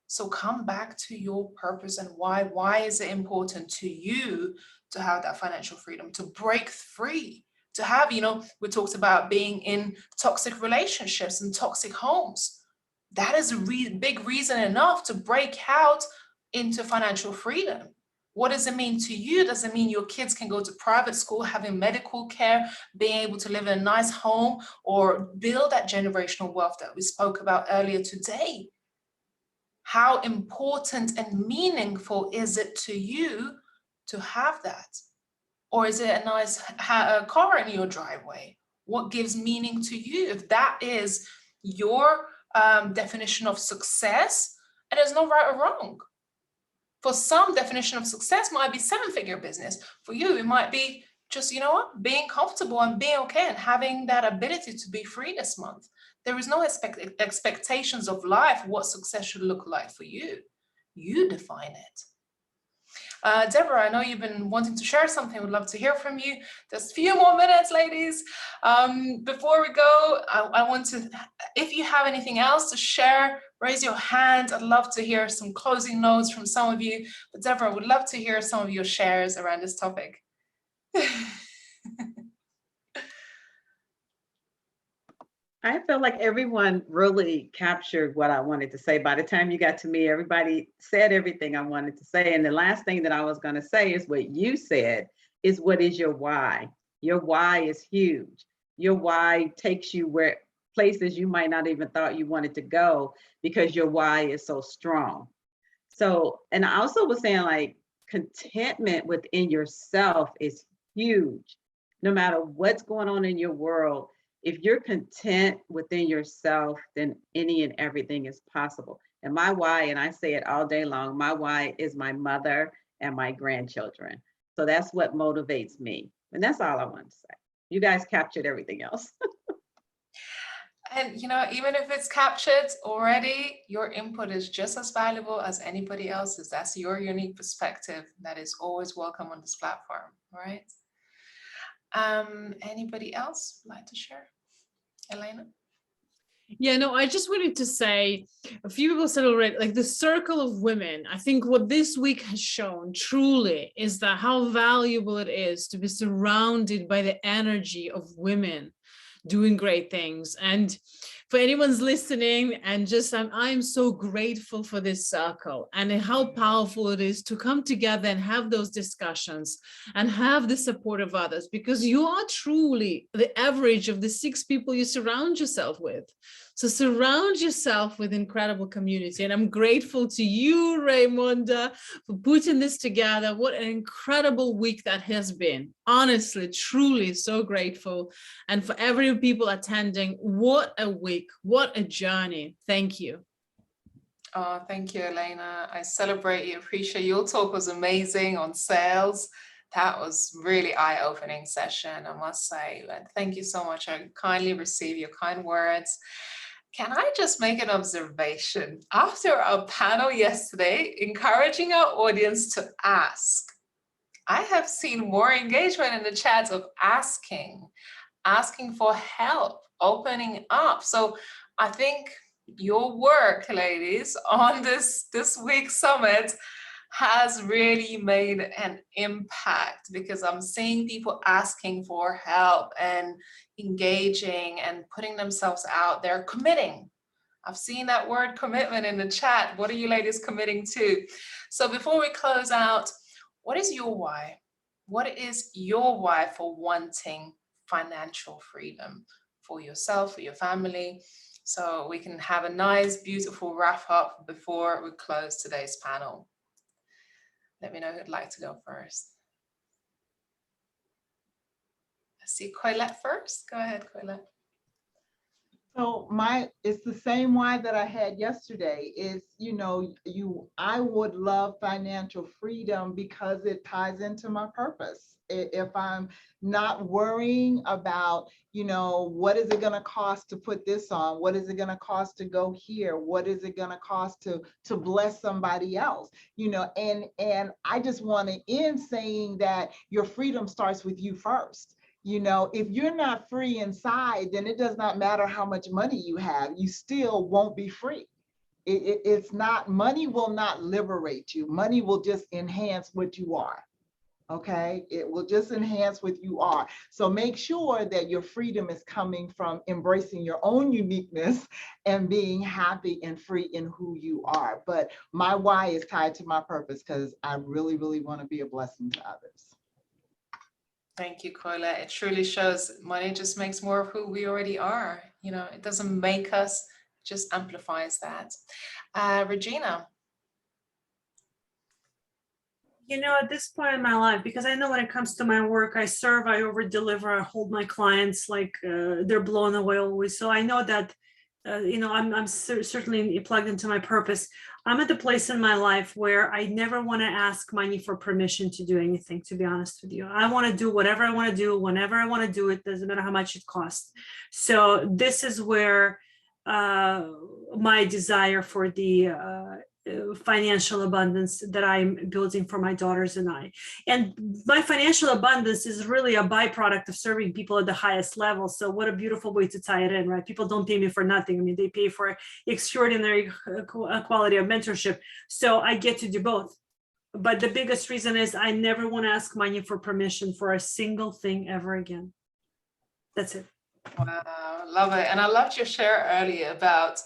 So come back to your purpose and why. Why is it important to you to have that financial freedom, to break free, to have, we talked about being in toxic relationships and toxic homes. That is a big reason enough to break out into financial freedom. What does it mean to you? Does it mean your kids can go to private school, having medical care, being able to live in a nice home, or build that generational wealth that we spoke about earlier today? How important and meaningful is it to you to have that? Or is it a nice car in your driveway? What gives meaning to you? If that is your definition of success, and there's no right or wrong. For some, definition of success might be 7-figure business. For you, it might be just, being comfortable and being okay and having that ability to be free this month. There is no expectations of life, what success should look like for you. You define it. Deborah, I know you've been wanting to share something. Would love to hear from you. Just a few more minutes, ladies. Before we go, I want to, if you have anything else to share, raise your hand. I'd love to hear some closing notes from some of you. But Deborah, would love to hear some of your shares around this topic. I feel like everyone really captured what I wanted to say. By the time you got to me, everybody said everything I wanted to say. And the last thing that I was going to say is what you said, is what is your why? Your why is huge. Your why takes you where places you might not even thought you wanted to go because your why is so strong. So, and I also was saying, like, contentment within yourself is huge. No matter what's going on in your world, if you're content within yourself, then any and everything is possible. And my why, and I say it all day long, my why is my mother and my grandchildren. So that's what motivates me. And that's all I want to say. You guys captured everything else. And, even if it's captured already, your input is just as valuable as anybody else's. That's your unique perspective that is always welcome on this platform, right? Anybody else like to share? Elena? Yeah, no, I just wanted to say, a few people said already, like the circle of women. I think what this week has shown truly is that how valuable it is to be surrounded by the energy of women doing great things. And for anyone's listening, and just I'm so grateful for this circle and how powerful it is to come together and have those discussions and have the support of others, because you are truly the average of the 6 people you surround yourself with. So surround yourself with incredible community. And I'm grateful to you, Raymonda, for putting this together. What an incredible week that has been. Honestly, truly so grateful. And for every people attending, what a week, what a journey. Thank you. Oh, thank you, Elena. I celebrate you, appreciate your talk was amazing on sales. That was really eye-opening session, I must say. And thank you so much. I kindly receive your kind words. Can I just make an observation? After our panel yesterday, encouraging our audience to ask, I have seen more engagement in the chat of asking. asking for help, opening up. So I think your work, ladies, on this week's summit has really made an impact, because I'm seeing people asking for help and engaging and putting themselves out there, committing. I've seen that word commitment in the chat. What are you ladies committing to? So before we close out, what is your why? What is your why for wanting financial freedom for yourself, for your family? So we can have a nice, beautiful wrap up before we close today's panel. Let me know who'd like to go first. I see Colette first. Go ahead, Colette. So it's the same why that I had yesterday. Is, I would love financial freedom because it ties into my purpose. If I'm not worrying about, what is it going to cost to put this on? What is it going to cost to go here? What is it going to cost to bless somebody else? And I just want to end saying that your freedom starts with you first. If you're not free inside, then it does not matter how much money you have, you still won't be free. It's not, money will not liberate you. Money will just enhance what you are. Okay, it will just enhance what you are. So make sure that your freedom is coming from embracing your own uniqueness and being happy and free in who you are. But my why is tied to my purpose, because I really, really want to be a blessing to others. Thank you, Colette. It truly shows money just makes more of who we already are. It doesn't make us, just amplifies that. Regina. At this point in my life, because I know when it comes to my work, I serve, I over deliver, I hold my clients like they're blown away always. So I know that, I'm certainly plugged into my purpose. I'm at the place in my life where I never want to ask money for permission to do anything, to be honest with you. I want to do whatever I want to do, whenever I want to do it, doesn't matter how much it costs. So this is where my desire for the financial abundance that I'm building for my daughters and I. And my financial abundance is really a byproduct of serving people at the highest level. So what a beautiful way to tie it in, right? People don't pay me for nothing. I mean, they pay for extraordinary quality of mentorship. So I get to do both. But the biggest reason is I never want to ask money for permission for a single thing ever again. That's it. Wow, love it. And I loved your share earlier about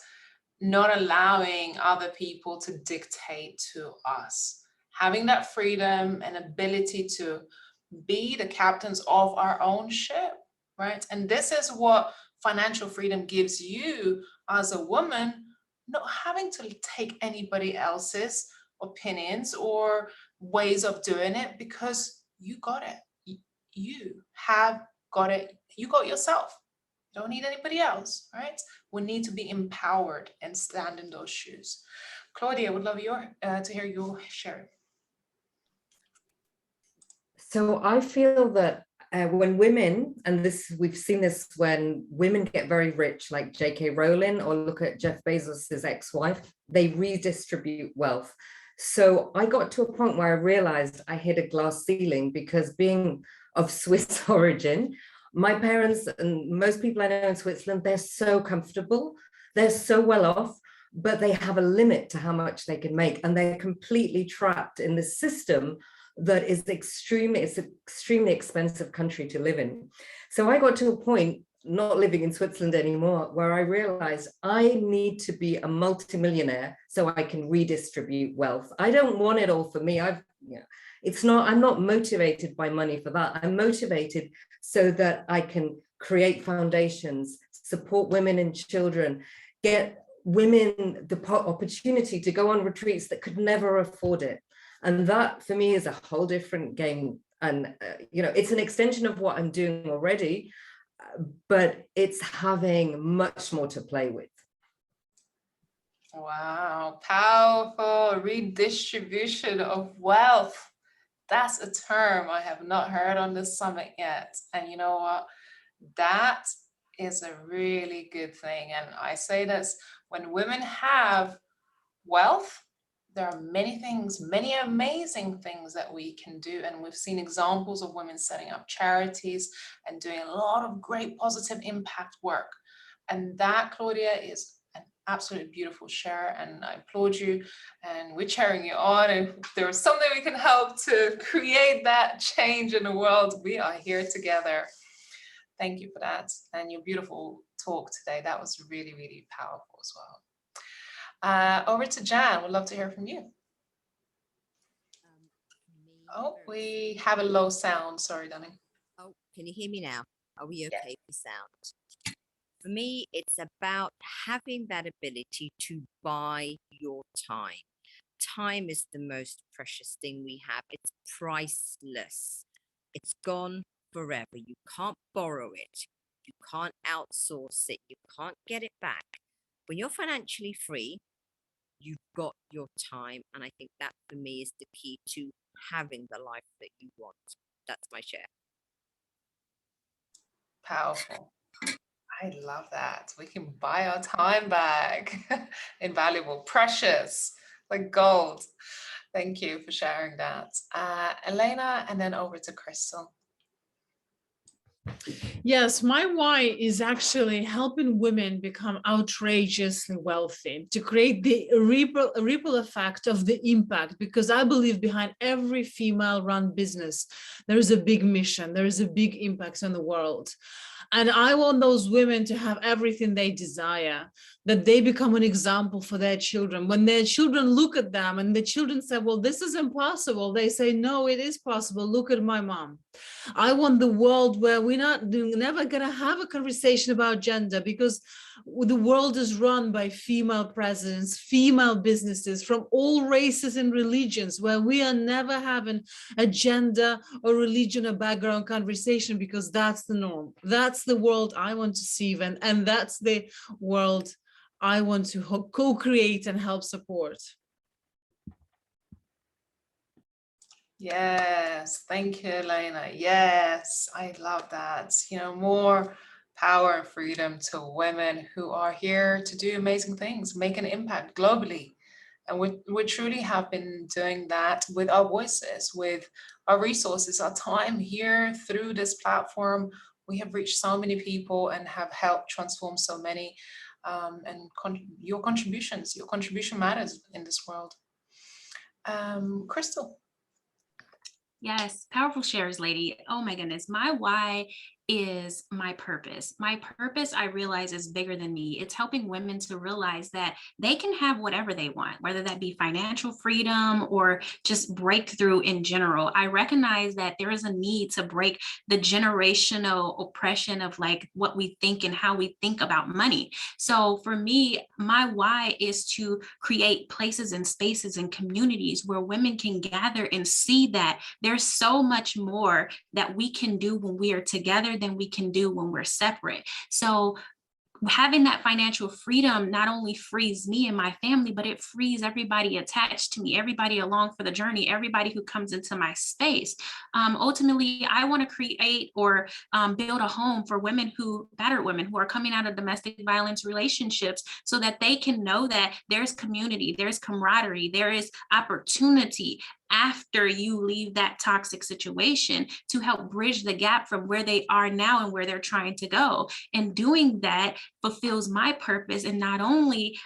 not allowing other people to dictate to us, having that freedom and ability to be the captains of our own ship, right? And this is what financial freedom gives you as a woman, not having to take anybody else's opinions or ways of doing it, because you got it. You have got it. You got yourself. Don't need anybody else, right? We need to be empowered and stand in those shoes. Claudia, I would love to hear your share. So I feel that when women, and we've seen this when women get very rich, like J.K. Rowling, or look at Jeff Bezos's ex-wife, they redistribute wealth. So I got to a point where I realized I hit a glass ceiling, because being of Swiss origin, my parents and most people I know in Switzerland, they're so comfortable, they're so well off, but they have a limit to how much they can make. And they're completely trapped in this system that is it's an extremely expensive country to live in. So I got to a point, not living in Switzerland anymore, where I realized I need to be a multimillionaire so I can redistribute wealth. I don't want it all for me. I'm not motivated by money for that. I'm motivated so that I can create foundations, support women and children, get women the opportunity to go on retreats that could never afford it. And that for me is a whole different game. And, it's an extension of what I'm doing already, but it's having much more to play with. Wow, powerful redistribution of wealth. That's a term I have not heard on this summit yet. And you know what? That is a really good thing. And I say this, when women have wealth, there are many things, many amazing things that we can do. And we've seen examples of women setting up charities and doing a lot of great positive impact work. And that, Claudia, is an absolutely beautiful share, and I applaud you, and we're cheering you on. And if there's something we can help to create that change in the world, we are here together. Thank you for that. And your beautiful talk today. That was really, really powerful as well. Over to Jan, we'd love to hear from you. Oh, we have a low sound. Sorry, Danny. Oh, can you hear me now? Are we okay with sound? For me, it's about having that ability to buy your time. Time is the most precious thing we have. It's priceless. It's gone forever. You can't borrow it. You can't outsource it. You can't get it back. When you're financially free, you've got your time. And I think that for me is the key to having the life that you want. That's my share. Powerful. I love that. We can buy our time back. Invaluable, precious, like gold. Thank you for sharing that. Elena, and then over to Crystal. Yes, my why is actually helping women become outrageously wealthy, to create the ripple effect of the impact, because I believe behind every female-run business, there is a big mission, there is a big impact on the world. And I want those women to have everything they desire, that they become an example for their children. When their children look at them and the children say, well, this is impossible, they say, no, it is possible. Look at my mom. I want the world where we're never going to have a conversation about gender, because the world is run by female presidents, female businesses from all races and religions, where we are never having a gender or religion or background conversation, because that's the norm. That's the world I want to see, and that's the world I want to co-create and help support. Yes, thank you, Elena. Yes, I love that. You know, more power and freedom to women who are here to do amazing things, make an impact globally. And we truly have been doing that with our voices, with our resources, our time here through this platform. We have reached so many people and have helped transform so many. Your contribution matters in this world. Crystal. Yes, powerful shares, lady. Oh my goodness. My why is my purpose. My purpose, I realize, is bigger than me. It's helping women to realize that they can have whatever they want, whether that be financial freedom or just breakthrough in general. I recognize that there is a need to break the generational oppression of like what we think and how we think about money. So for me, my why is to create places and spaces and communities where women can gather and see that there's so much more that we can do when we are together than we can do when we're separate. So having that financial freedom not only frees me and my family, but it frees everybody attached to me, everybody along for the journey, everybody who comes into my space. Ultimately, I want to create or build a home for battered women who are coming out of domestic violence relationships, so that they can know that there's community, there's camaraderie, there is opportunity after you leave that toxic situation, to help bridge the gap from where they are now and where they're trying to go. And doing that fulfills my purpose, and not only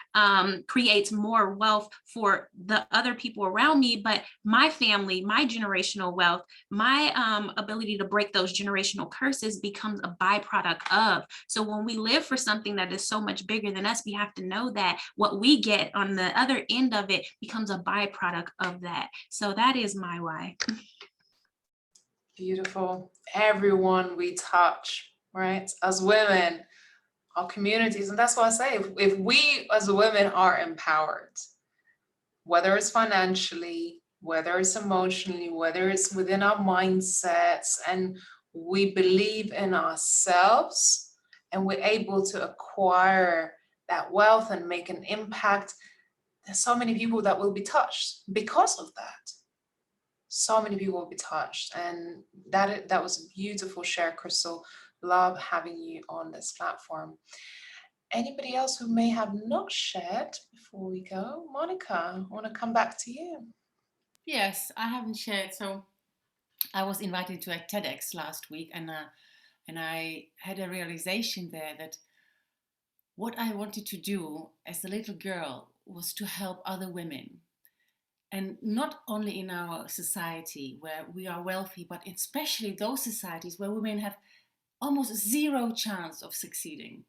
creates more wealth for the other people around me, but my family, my generational wealth, my ability to break those generational curses becomes a byproduct of. So when we live for something that is so much bigger than us, we have to know that what we get on the other end of it becomes a byproduct of that. So that is my why. Beautiful. Everyone we touch, right? As women, our communities, and that's why I say, if we as women are empowered, whether it's financially, whether it's emotionally, whether it's within our mindsets, and we believe in ourselves, and we're able to acquire that wealth and make an impact, there's so many people that will be touched because of that. So many people will be touched. And that was a beautiful share, Crystal. Love having you on this platform. Anybody else who may have not shared before we go? Monica, I want to come back to you. Yes, I haven't shared. So I was invited to a TEDx last week, and I had a realization there that what I wanted to do as a little girl was to help other women. And not only in our society where we are wealthy, but especially those societies where women have almost zero chance of succeeding.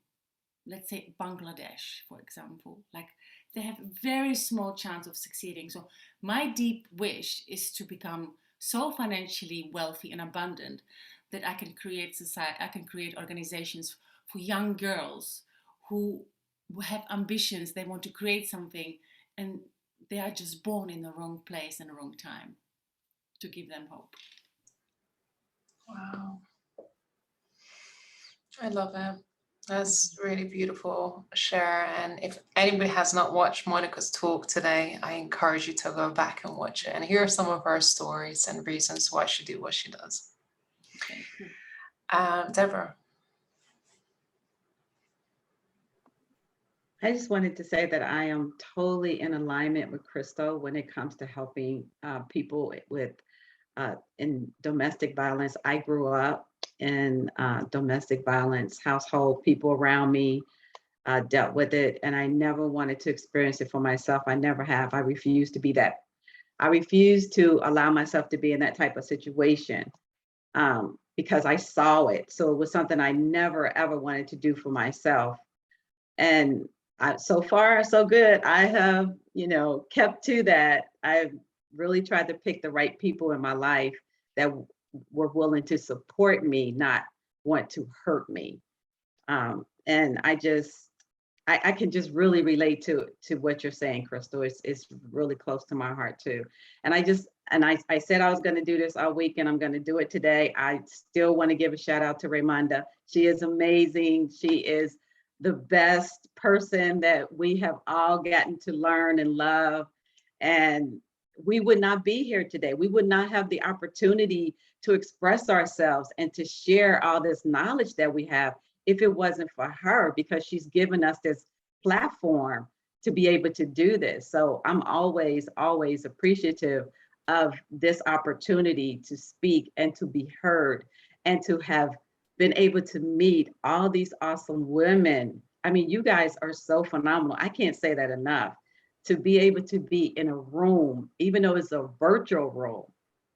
Let's say Bangladesh, for example, like they have a very small chance of succeeding. So my deep wish is to become so financially wealthy and abundant that I can create society, I can create organizations for young girls who have ambitions, they want to create something, and they are just born in the wrong place and the wrong time, to give them hope. Wow. I love it. That's really beautiful, share. And if anybody has not watched Monica's talk today, I encourage you to go back and watch it and hear some of her stories and reasons why she do what she does. Thank you. Deborah. I just wanted to say that I am totally in alignment with Crystal when it comes to helping people with in domestic violence. I grew up in domestic violence household. People around me dealt with it, and I never wanted to experience it for myself. I never have. I refuse to be that. I refuse to allow myself to be in that type of situation because I saw it. So it was something I never ever wanted to do for myself. And so far, so good. I have, kept to that. I've really tried to pick the right people in my life that were willing to support me, not want to hurt me. And I can just really relate to what you're saying, Crystal. It's really close to my heart too. And I said I was going to do this all week, and I'm going to do it today. I still want to give a shout out to Raymonda. She is amazing. She is the best person that we have all gotten to learn and love. And we would not be here today. We would not have the opportunity to express ourselves and to share all this knowledge that we have if it wasn't for her, because she's given us this platform to be able to do this. So I'm always, always appreciative of this opportunity to speak and to be heard and to have been able to meet all these awesome women. I mean, you guys are so phenomenal. I can't say that enough. To be able to be in a room, even though it's a virtual room,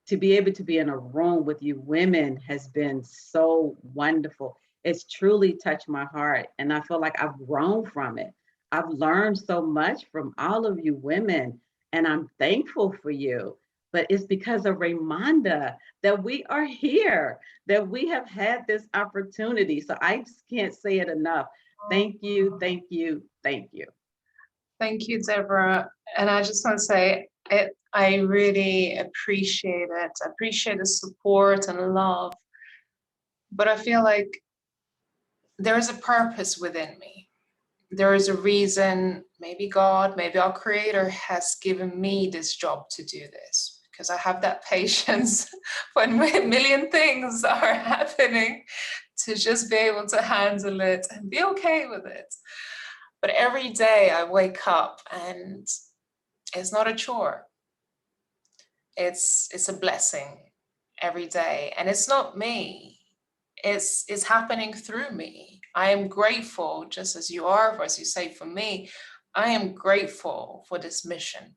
to be able to be in a room with you women has been so wonderful. It's truly touched my heart, and I feel like I've grown from it. I've learned so much from all of you women, and I'm thankful for you. But it's because of Raymonda that we are here, that we have had this opportunity. So I just can't say it enough. Thank you, thank you, thank you. Thank you, Deborah. And I just want to say, I really appreciate it. I appreciate the support and love. But I feel like there is a purpose within me. There is a reason, maybe God, maybe our Creator has given me this job to do this, because I have that patience when a million things are happening to just be able to handle it and be okay with it. But every day I wake up and it's not a chore. It's a blessing every day. And it's not me. It's happening through me. I am grateful, just as you are, as you say, for me, I am grateful for this mission.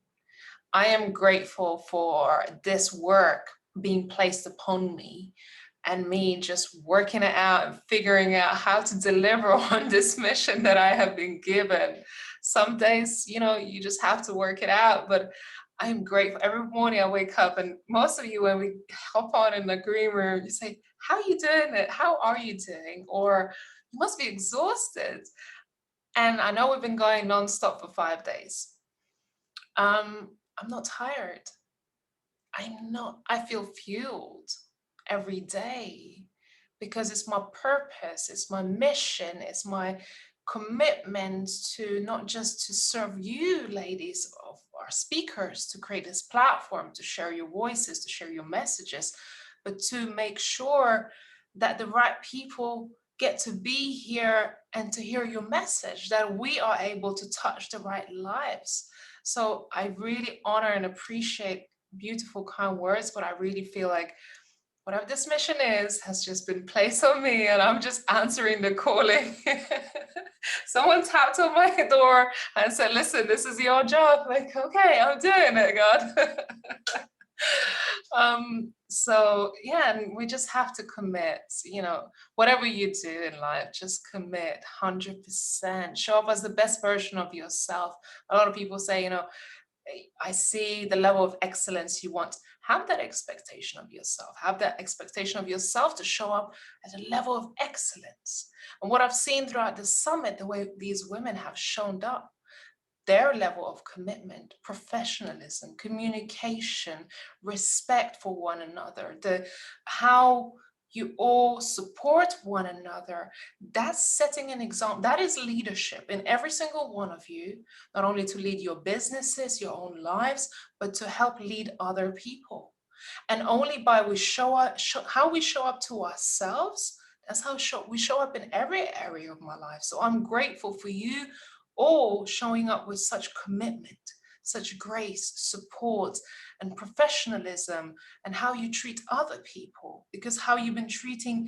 I am grateful for this work being placed upon me and me just working it out and figuring out how to deliver on this mission that I have been given. Some days, you just have to work it out, but I'm grateful. Every morning I wake up, and most of you, when we hop on in the green room, you say, how are you doing it? How are you doing? Or you must be exhausted. And I know we've been going nonstop for 5 days. I'm not tired. I feel fueled every day because it's my purpose, it's my mission, it's my commitment to not just to serve you ladies of our speakers, to create this platform, to share your voices, to share your messages, but to make sure that the right people get to be here and to hear your message, that we are able to touch the right lives. So I really honor and appreciate beautiful, kind words, but I really feel like whatever this mission is has just been placed on me, and I'm just answering the calling. Someone tapped on my door and said, listen, this is your job. Like, okay, I'm doing it, God. So yeah, and we just have to commit, whatever you do in life, just commit 100%, show up as the best version of yourself. A lot of people say, I see the level of excellence you want. Have that expectation of yourself. Have that expectation of yourself to show up at a level of excellence. And what I've seen throughout the summit, the way these women have shown up, their level of commitment, professionalism, communication, respect for one another, how you all support one another, that's setting an example. That is leadership in every single one of you, not only to lead your businesses, your own lives, but to help lead other people. And only by how we show up to ourselves, that's how we show up in every area of my life. So I'm grateful for you all showing up with such commitment, such grace, support, and professionalism, and how you treat other people, because how you've been treating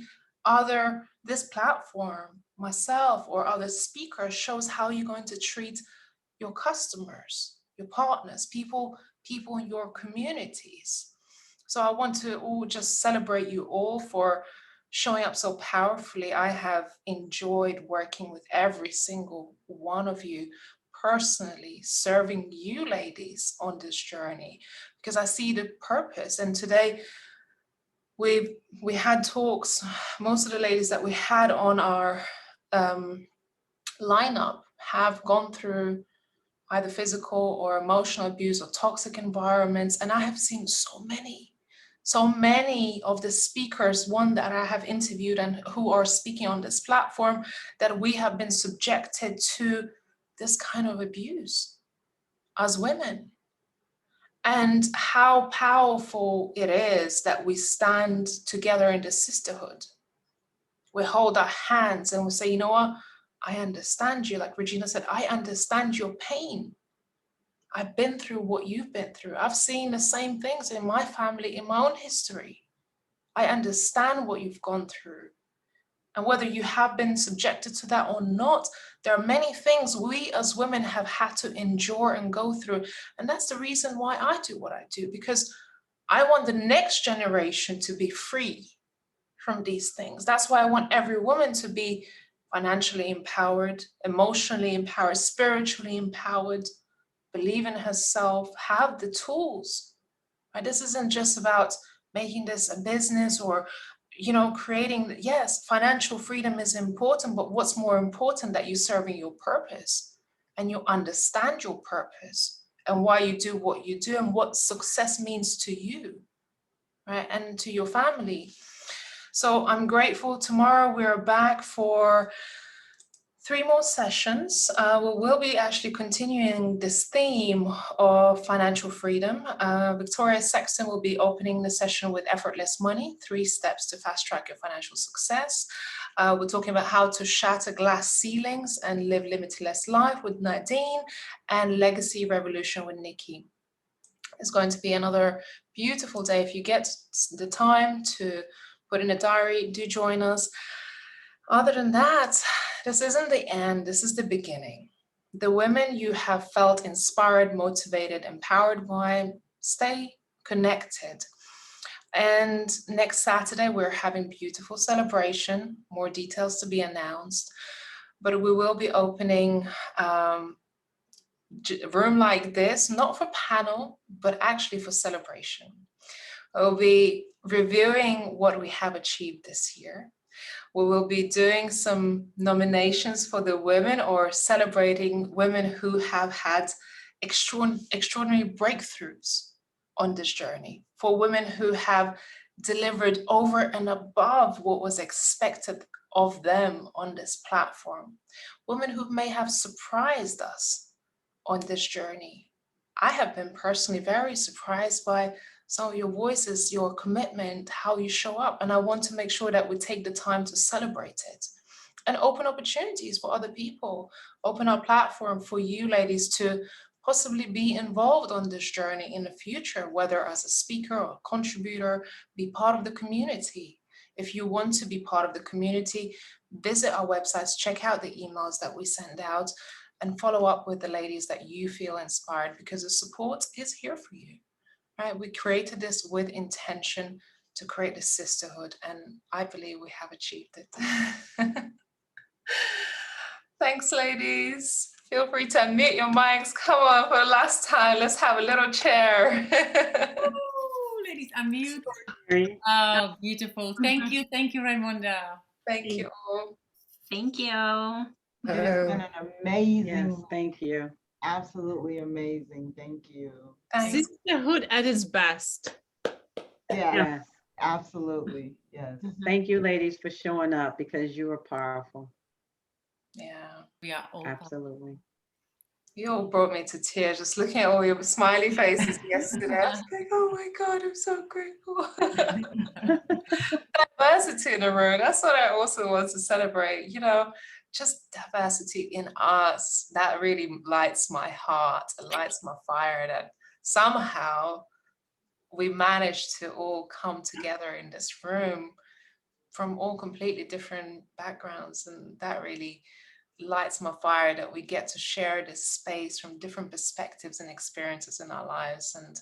this platform, myself, or other speakers shows how you're going to treat your customers, your partners, people in your communities. So I want to all just celebrate you all for showing up so powerfully. I have enjoyed working with every single one of you personally, serving you ladies on this journey, because I see the purpose. And today we had talks. Most of the ladies that we had on our lineup have gone through either physical or emotional abuse or toxic environments. And I have seen so many of the speakers, one that I have interviewed and who are speaking on this platform, that we have been subjected to this kind of abuse as women. And how powerful it is that we stand together in the sisterhood. We hold our hands and we say, you know what? I understand you. Like Regina said, I understand your pain. I've been through what you've been through. I've seen the same things in my family, in my own history. I understand what you've gone through. And whether you have been subjected to that or not, there are many things we as women have had to endure and go through. And that's the reason why I do what I do, because I want the next generation to be free from these things. That's why I want every woman to be financially empowered, emotionally empowered, spiritually empowered, believe in herself, have the tools. Right? This isn't just about making this a business or, creating. Yes, financial freedom is important, but what's more important, that you're serving your purpose and you understand your purpose and why you do what you do and what success means to you, right? And to your family. So I'm grateful. Tomorrow we're back for 3 more sessions. We will be actually continuing this theme of financial freedom. Victoria Sexton will be opening the session with Effortless Money, 3 steps to fast track your financial success. We're talking about how to shatter glass ceilings and live limitless life with Nadine, and Legacy Revolution with Nikki. It's going to be another beautiful day. If you get the time to put in a diary, do join us. Other than that, this isn't the end, this is the beginning. The women you have felt inspired, motivated, empowered by, stay connected. And next Saturday, we're having beautiful celebration, more details to be announced, but we will be opening a room like this, not for panel, but actually for celebration. We'll be reviewing what we have achieved this year. We will be doing some nominations for the women, or celebrating women who have had extraordinary breakthroughs on this journey, for women who have delivered over and above what was expected of them on this platform, women who may have surprised us on this journey. I have been personally very surprised by some of your voices, your commitment, how you show up. And I want to make sure that we take the time to celebrate it. and open opportunities for other people, open our platform for you ladies to possibly be involved on this journey in the future, whether as a speaker or contributor, be part of the community. If you want to be part of the community, visit our websites, check out the emails that we send out, and follow up with the ladies that you feel inspired, because the support is here for you, right? We created this with intention to create a sisterhood, and I believe we have achieved it. Thanks, ladies. Feel free to unmute your mics. Come on, for the last time, let's have a little chair. Ooh, ladies, unmute. Oh, beautiful. Thank you, Raimonda. Thank you all. Thank you. It has been an amazing, Yes, thank you. absolutely amazing. Thank you. Thanks. Sisterhood at its best. Yeah, Yes. absolutely. Yes. Thank you, ladies, for showing up, because you are powerful. Yeah, We are all Absolutely. you all brought me to tears just looking at all your smiley faces yesterday. I was like, oh my God, I'm so grateful. Diversity in the room, that's what I also want to celebrate, you know, just diversity in us. That really lights my heart, it lights my fire, that somehow we managed to all come together in this room from all completely different backgrounds, and that really lights my fire, that we get to share this space from different perspectives and experiences in our lives. And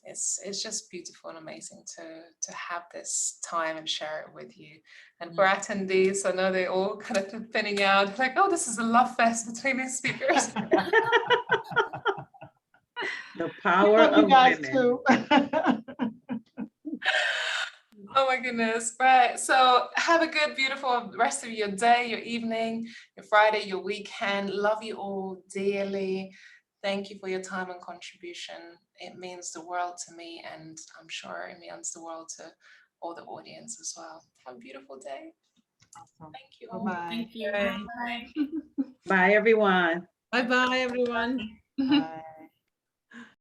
it's just beautiful and amazing to have this time and share it with you. And for attendees, I know they're all kind of thinning out, like, oh, this is a love fest between these speakers. The power Love you of guys women. too. Oh my goodness. Right. So have a good, beautiful rest of your day, your evening, your Friday, your weekend. Love you all dearly. Thank you for your time and contribution. It means the world to me, and I'm sure it means the world to all the audience as well. Have a beautiful day. Awesome. Thank you all. Bye-bye. Thank you. Bye. Bye, everyone. Bye bye, everyone. Bye.